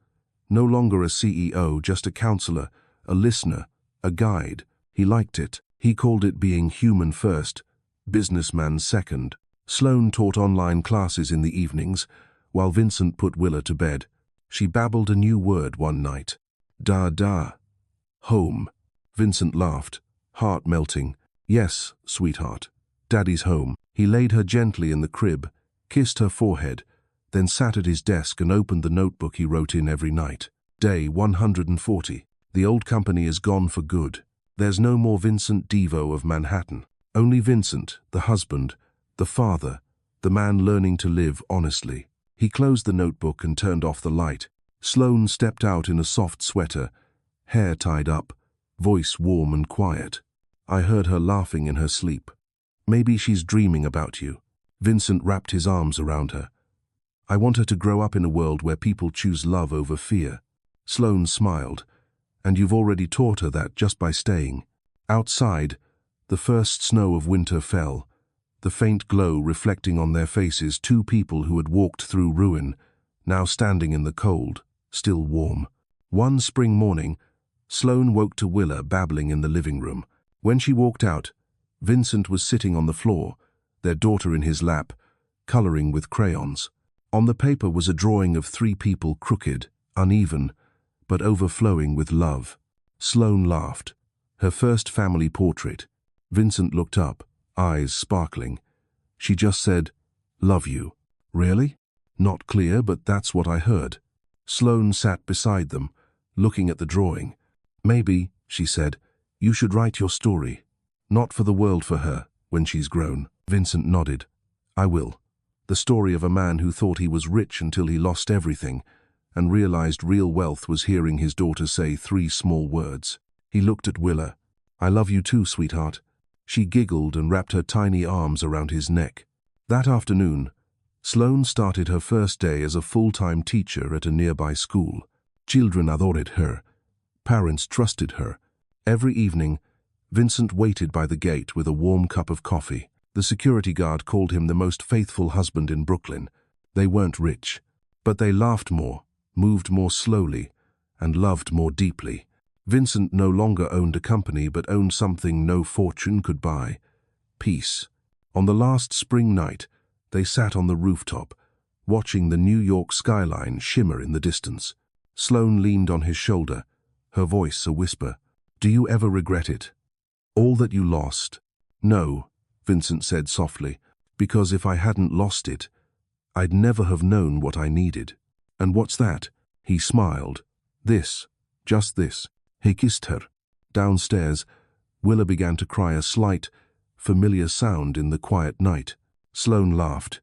No longer a CEO, just a counselor, a listener, a guide. He liked it. He called it being human first, businessman second. Sloan taught online classes in the evenings, while Vincent put Willa to bed. She babbled a new word one night. Da. Home. Vincent laughed, heart melting. Yes, sweetheart. Daddy's home. He laid her gently in the crib, kissed her forehead, then sat at his desk and opened the notebook he wrote in every night. Day 140. The old company is gone for good. There's no more Vincent Devo of Manhattan. Only Vincent, the husband, the father, the man learning to live honestly. He closed the notebook and turned off the light. Sloan stepped out in a soft sweater, hair tied up, voice warm and quiet. I heard her laughing in her sleep. Maybe she's dreaming about you. Vincent wrapped his arms around her. I want her to grow up in a world where people choose love over fear. Sloan smiled. And you've already taught her that just by staying. Outside, the first snow of winter fell, the faint glow reflecting on their faces, 2 people who had walked through ruin, now standing in the cold, still warm. One spring morning, Sloan woke to Willa babbling in the living room. When she walked out, Vincent was sitting on the floor, their daughter in his lap, coloring with crayons. On the paper was a drawing of 3 people, crooked, uneven, but overflowing with love. Sloan laughed. Her first family portrait. Vincent looked up, eyes sparkling. She just said, "Love you." Really? Not clear, but that's what I heard. Sloan sat beside them, looking at the drawing. "Maybe," she said, "you should write your story. Not for the world, for her, when she's grown." Vincent nodded. "I will. The story of a man who thought he was rich until he lost everything, and realized real wealth was hearing his daughter say 3 small words." He looked at Willa. "I love you too, sweetheart." She giggled and wrapped her tiny arms around his neck. That afternoon, Sloan started her first day as a full-time teacher at a nearby school. Children adored her. Parents trusted her. Every evening, Vincent waited by the gate with a warm cup of coffee. The security guard called him the most faithful husband in Brooklyn. They weren't rich, but they laughed more, moved more slowly, and loved more deeply. Vincent no longer owned a company but owned something no fortune could buy: peace. On the last spring night, they sat on the rooftop, watching the New York skyline shimmer in the distance. Sloan leaned on his shoulder, her voice a whisper. "Do you ever regret it? All that you lost?" "No," Vincent said softly, "because if I hadn't lost it, I'd never have known what I needed." "And what's that?" He smiled. "This. Just this." He kissed her. Downstairs, Willa began to cry, a slight, familiar sound in the quiet night. Sloan laughed.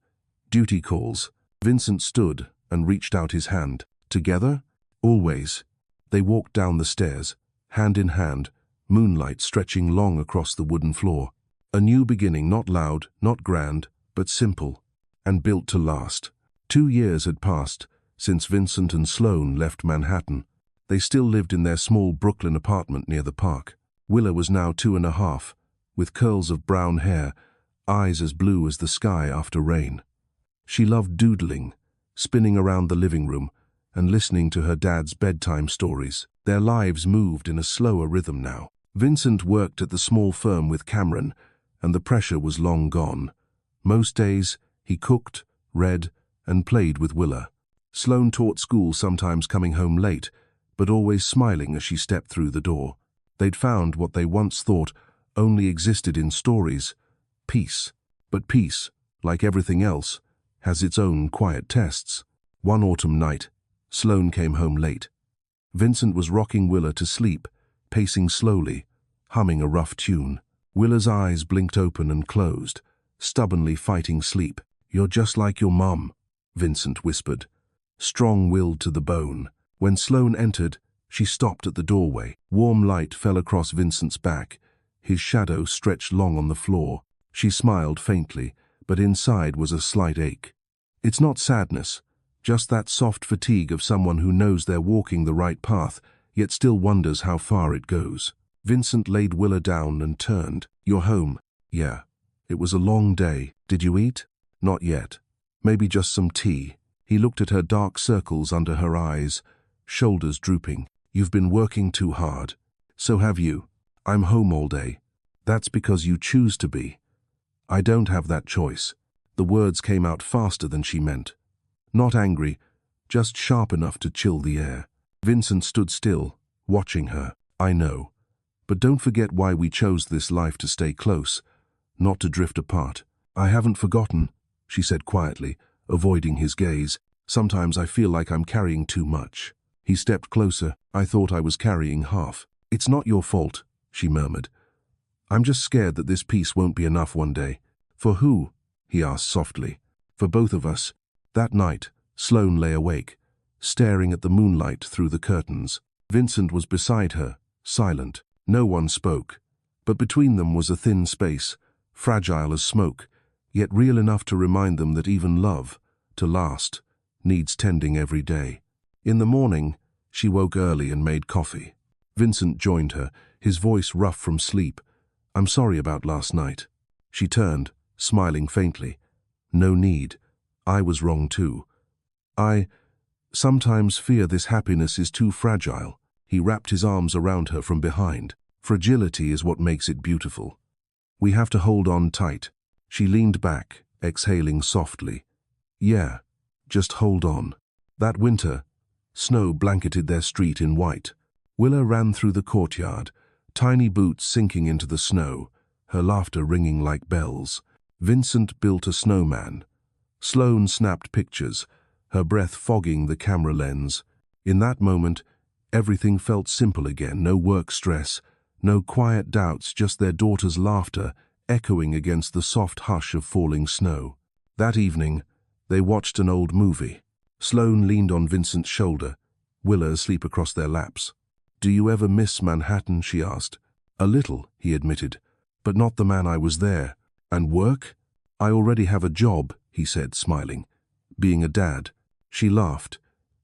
"Duty calls." Vincent stood and reached out his hand. "Together?" "Always." They walked down the stairs, hand in hand, moonlight stretching long across the wooden floor. A new beginning, not loud, not grand, but simple, and built to last. 2 years had passed since Vincent and Sloan left Manhattan. They still lived in their small Brooklyn apartment near the park. Willa was now 2.5, with curls of brown hair, eyes as blue as the sky after rain. She loved doodling, spinning around the living room, and listening to her dad's bedtime stories. Their lives moved in a slower rhythm now. Vincent worked at the small firm with Cameron, and the pressure was long gone. Most days, he cooked, read, and played with Willa. Sloan taught school, sometimes coming home late, but always smiling as she stepped through the door. They'd found what they once thought only existed in stories: peace. But peace, like everything else, has its own quiet tests. One autumn night, Sloan came home late. Vincent was rocking Willa to sleep, pacing slowly, humming a rough tune. Willa's eyes blinked open and closed, stubbornly fighting sleep. "You're just like your mum," Vincent whispered, strong-willed to the bone. When Sloan entered, she stopped at the doorway. Warm light fell across Vincent's back. His shadow stretched long on the floor. She smiled faintly, but inside was a slight ache. "It's not sadness, just that soft fatigue of someone who knows they're walking the right path, yet still wonders how far it goes." Vincent laid Willa down and turned. "You're home?" "Yeah. It was a long day. Did you eat?" "Not yet. Maybe just some tea." He looked at her, dark circles under her eyes, shoulders drooping. "You've been working too hard." "So have you. I'm home all day." "That's because you choose to be." "I don't have that choice." The words came out faster than she meant. Not angry, just sharp enough to chill the air. Vincent stood still, watching her. "I know. But don't forget why we chose this life: to stay close, not to drift apart." "I haven't forgotten," she said quietly, avoiding his gaze. "Sometimes I feel like I'm carrying too much." He stepped closer. "I thought I was carrying half." "It's not your fault," she murmured. "I'm just scared that this peace won't be enough one day." "For who?" he asked softly. "For both of us." That night, Sloan lay awake, staring at the moonlight through the curtains. Vincent was beside her, silent. No one spoke, but between them was a thin space, fragile as smoke, yet real enough to remind them that even love, to last, needs tending every day. In the morning, she woke early and made coffee. Vincent joined her, his voice rough from sleep. "I'm sorry about last night." She turned, smiling faintly. "No need. I was wrong too. I sometimes fear this happiness is too fragile." He wrapped his arms around her from behind. "Fragility is what makes it beautiful. We have to hold on tight." She leaned back, exhaling softly. "Yeah, just hold on." That winter, snow blanketed their street in white. Willa ran through the courtyard, tiny boots sinking into the snow, her laughter ringing like bells. Vincent built a snowman. Sloan snapped pictures, her breath fogging the camera lens. In that moment, everything felt simple again, no work stress, no quiet doubts, just their daughter's laughter echoing against the soft hush of falling snow. That evening, they watched an old movie. Sloan leaned on Vincent's shoulder, Willa asleep across their laps. "Do you ever miss Manhattan?" she asked. "A little," he admitted, "but not the man I was there." "And work?" "I already have a job," he said, smiling. "Being a dad." She laughed.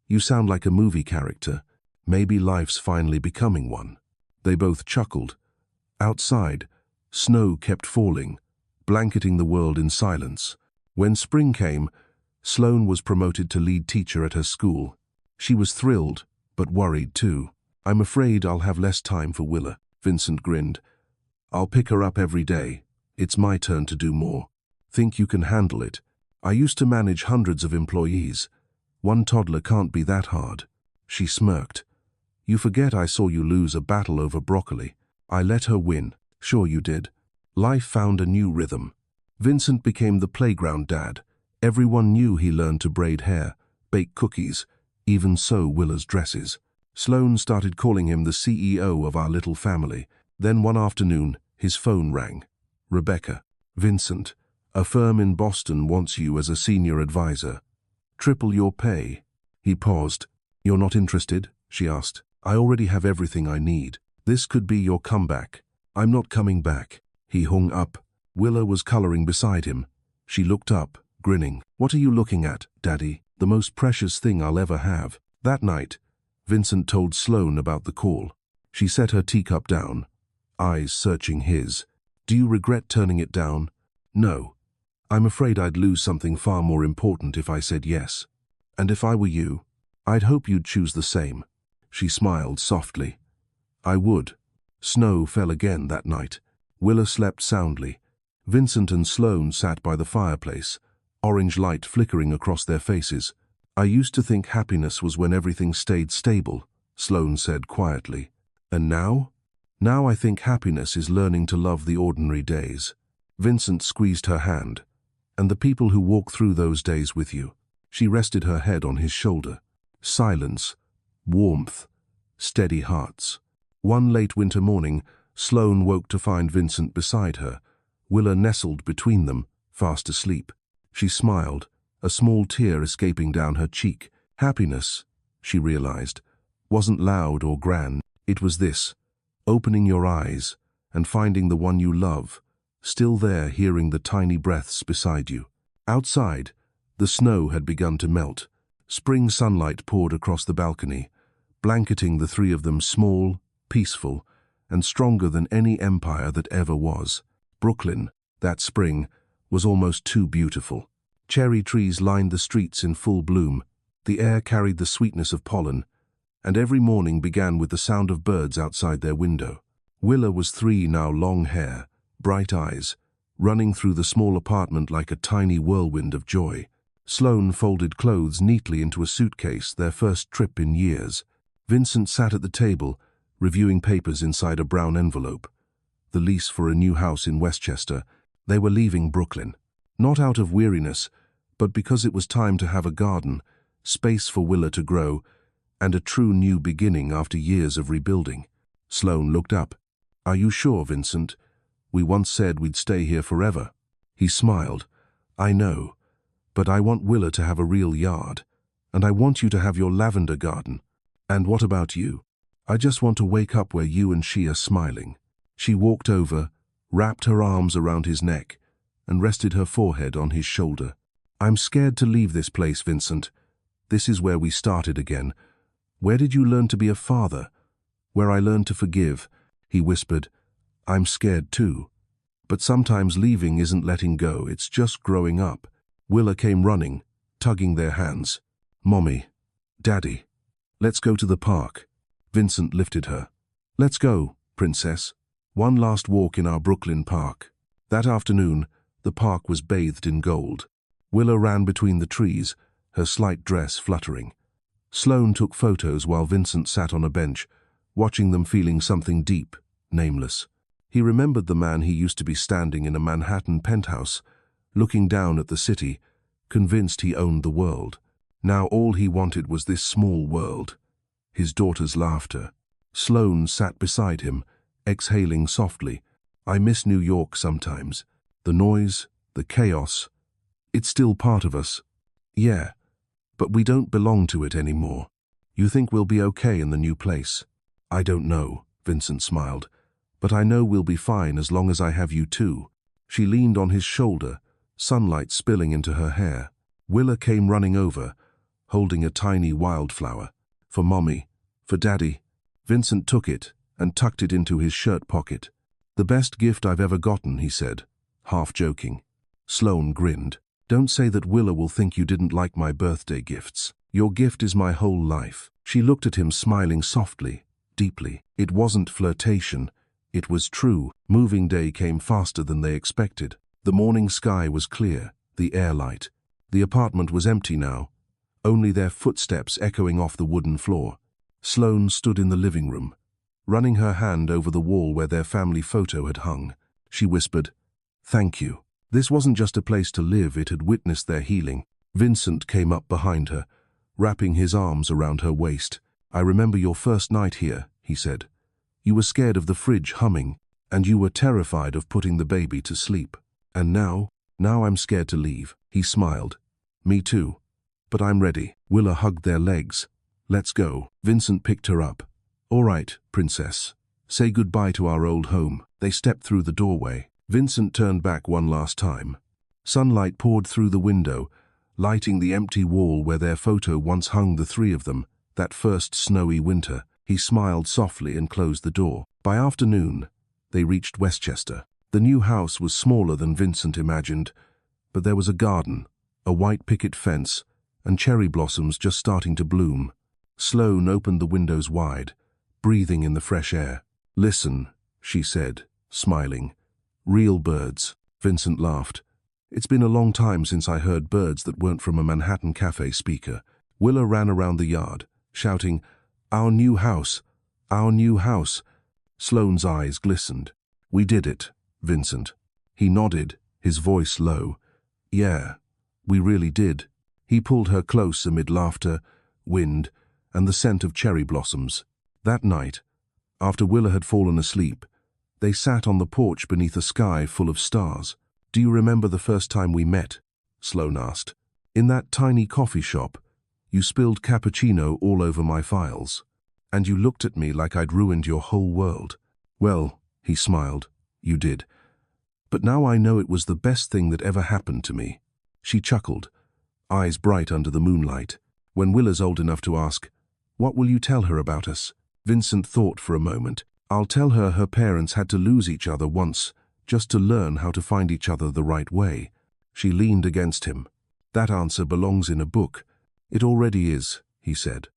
"You sound like a movie character. Maybe life's finally becoming one." They both chuckled. Outside, snow kept falling, blanketing the world in silence. When spring came, Sloan was promoted to lead teacher at her school. She was thrilled, but worried too. "I'm afraid I'll have less time for Willa," Vincent grinned. "I'll pick her up every day. It's my turn to do more." "Think you can handle it? I used to manage hundreds of employees. One toddler can't be that hard." She smirked. "You forget I saw you lose a battle over broccoli. I let her win." "Sure you did." Life found a new rhythm. Vincent became the playground dad. Everyone knew he learned to braid hair, bake cookies, even sew Willa's dresses. Sloan started calling him the CEO of our little family. Then one afternoon, his phone rang. "Rebecca, Vincent, a firm in Boston wants you as a senior advisor. Triple your pay." He paused. "You're not interested?" she asked. "I already have everything I need. This could be your comeback." "I'm not coming back." He hung up. Willa was coloring beside him. She looked up, grinning. "What are you looking at, Daddy?" "The most precious thing I'll ever have." That night, Vincent told Sloan about the call. She set her teacup down, eyes searching his. "Do you regret turning it down?" "No. I'm afraid I'd lose something far more important if I said yes. And if I were you, I'd hope you'd choose the same." She smiled softly. "I would." Snow fell again that night. Willa slept soundly. Vincent and Sloan sat by the fireplace, orange light flickering across their faces. "I used to think happiness was when everything stayed stable," Sloan said quietly. "And now?" "Now I think happiness is learning to love the ordinary days." Vincent squeezed her hand. "And the people who walk through those days with you." She rested her head on his shoulder. Silence, warmth, steady hearts. One late winter morning, Sloan woke to find Vincent beside her, Willa nestled between them, fast asleep. She smiled, a small tear escaping down her cheek. Happiness, she realized, wasn't loud or grand. It was this: opening your eyes and finding the one you love, still there, hearing the tiny breaths beside you. Outside, the snow had begun to melt. Spring sunlight poured across the balcony, blanketing the three of them, small, peaceful, and stronger than any empire that ever was. Brooklyn, that spring, was almost too beautiful. Cherry trees lined the streets in full bloom. The air carried the sweetness of pollen, and every morning began with the sound of birds outside their window. Willa was 3 now, long hair, bright eyes, running through the small apartment like a tiny whirlwind of joy. Sloan folded clothes neatly into a suitcase, their first trip in years. Vincent sat at the table, reviewing papers inside a brown envelope. The lease for a new house in Westchester. They were leaving Brooklyn. Not out of weariness, but because it was time to have a garden, space for Willa to grow, and a true new beginning after years of rebuilding. Sloan looked up. "Are you sure, Vincent? We once said we'd stay here forever." He smiled. "I know, but I want Willa to have a real yard, and I want you to have your lavender garden. And what about you? I just want to wake up where you and she are smiling." She walked over, wrapped her arms around his neck, and rested her forehead on his shoulder. "I'm scared to leave this place, Vincent. This is where we started again. Where did you learn to be a father? Where I learned to forgive." He whispered, "I'm scared too. But sometimes leaving isn't letting go, it's just growing up." Willa came running, tugging their hands. "Mommy, Daddy, let's go to the park." Vincent lifted her. "Let's go, princess. One last walk in our Brooklyn park." That afternoon, the park was bathed in gold. Willa ran between the trees, her slight dress fluttering. Sloan took photos while Vincent sat on a bench, watching them, feeling something deep, nameless. He remembered the man he used to be standing in a Manhattan penthouse, looking down at the city, convinced he owned the world. Now all he wanted was this small world. His daughter's laughter. Sloan sat beside him, exhaling softly. I miss New York sometimes. The noise, the chaos. It's still part of us. Yeah, but we don't belong to it anymore. You think we'll be okay in the new place? I don't know, Vincent smiled. But I know we'll be fine as long as I have you too. She leaned on his shoulder, sunlight spilling into her hair. Willa came running over, holding a tiny wildflower. For Mommy, for Daddy. Vincent took it and tucked it into his shirt pocket. The best gift I've ever gotten, he said, half joking. Sloan grinned. Don't say that Willa will think you didn't like my birthday gifts. Your gift is my whole life. She looked at him, smiling softly, deeply. It wasn't flirtation. It was true. Moving day came faster than they expected. The morning sky was clear, the air light. The apartment was empty now, only their footsteps echoing off the wooden floor. Sloan stood in the living room, running her hand over the wall where their family photo had hung. She whispered, "Thank you." This wasn't just a place to live, it had witnessed their healing. Vincent came up behind her, wrapping his arms around her waist. I remember your first night here, he said. You were scared of the fridge humming, and you were terrified of putting the baby to sleep. And now I'm scared to leave. He smiled. Me too. But I'm ready. Willa hugged their legs. Let's go. Vincent picked her up. All right, princess. Say goodbye to our old home. They stepped through the doorway. Vincent turned back one last time. Sunlight poured through the window, lighting the empty wall where their photo once hung, the three of them, that first snowy winter. He smiled softly and closed the door. By afternoon, they reached Westchester. The new house was smaller than Vincent imagined, but there was a garden, a white picket fence, and cherry blossoms just starting to bloom. Sloan opened the windows wide, breathing in the fresh air. Listen, she said, smiling. Real birds. Vincent laughed. It's been a long time since I heard birds that weren't from a Manhattan cafe speaker. Willa ran around the yard, shouting, Our new house! Our new house! Sloan's eyes glistened. We did it, Vincent. He nodded, his voice low. Yeah, we really did. He pulled her close amid laughter, wind, and the scent of cherry blossoms. That night, after Willa had fallen asleep, they sat on the porch beneath a sky full of stars. Do you remember the first time we met? Sloan asked. In that tiny coffee shop, you spilled cappuccino all over my files, and you looked at me like I'd ruined your whole world. Well, he smiled, you did. But now I know it was the best thing that ever happened to me. She chuckled, eyes bright under the moonlight. When Willa's old enough to ask, what will you tell her about us? Vincent thought for a moment. I'll tell her her parents had to lose each other once, just to learn how to find each other the right way. She leaned against him. That answer belongs in a book. It already is, he said.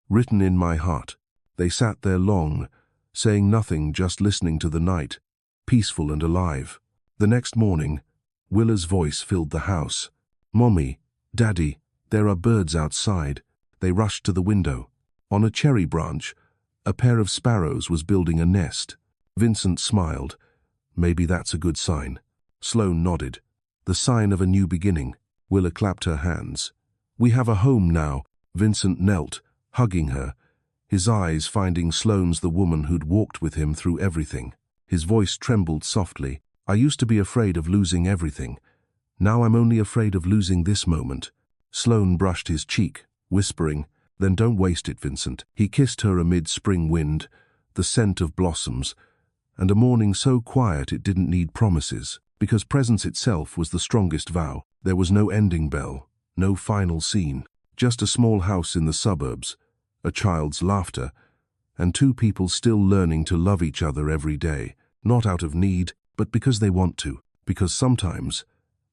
Written in my heart. They sat there long, saying nothing, just listening to the night, peaceful and alive. The next morning, Willa's voice filled the house. Mommy, Daddy, there are birds outside. They rushed to the window. On a cherry branch, a pair of sparrows was building a nest. Vincent smiled. Maybe that's a good sign. Sloan nodded. The sign of a new beginning. Willa clapped her hands. We have a home now. Vincent knelt, hugging her, his eyes finding Sloan's, the woman who'd walked with him through everything. His voice trembled softly. I used to be afraid of losing everything. Now I'm only afraid of losing this moment. Sloan brushed his cheek, whispering, Then don't waste it, Vincent. He kissed her amid spring wind, the scent of blossoms, and a morning so quiet it didn't need promises, because presence itself was the strongest vow. There was no ending bell, no final scene, just a small house in the suburbs, a child's laughter, and two people still learning to love each other every day, not out of need, but because they want to. Because sometimes,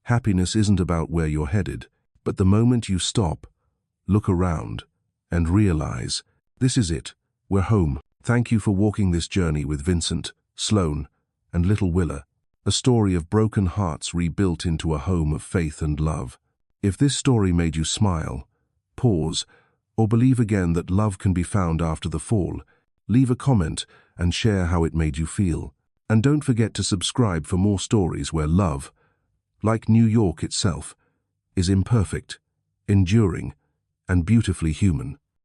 happiness isn't about where you're headed, but the moment you stop, look around, and realize, this is it, we're home. Thank you for walking this journey with Vincent, Sloan, and little Willa, a story of broken hearts rebuilt into a home of faith and love. If this story made you smile, pause, or believe again that love can be found after the fall, leave a comment and share how it made you feel. And don't forget to subscribe for more stories where love, like New York itself, is imperfect, enduring, and beautifully human.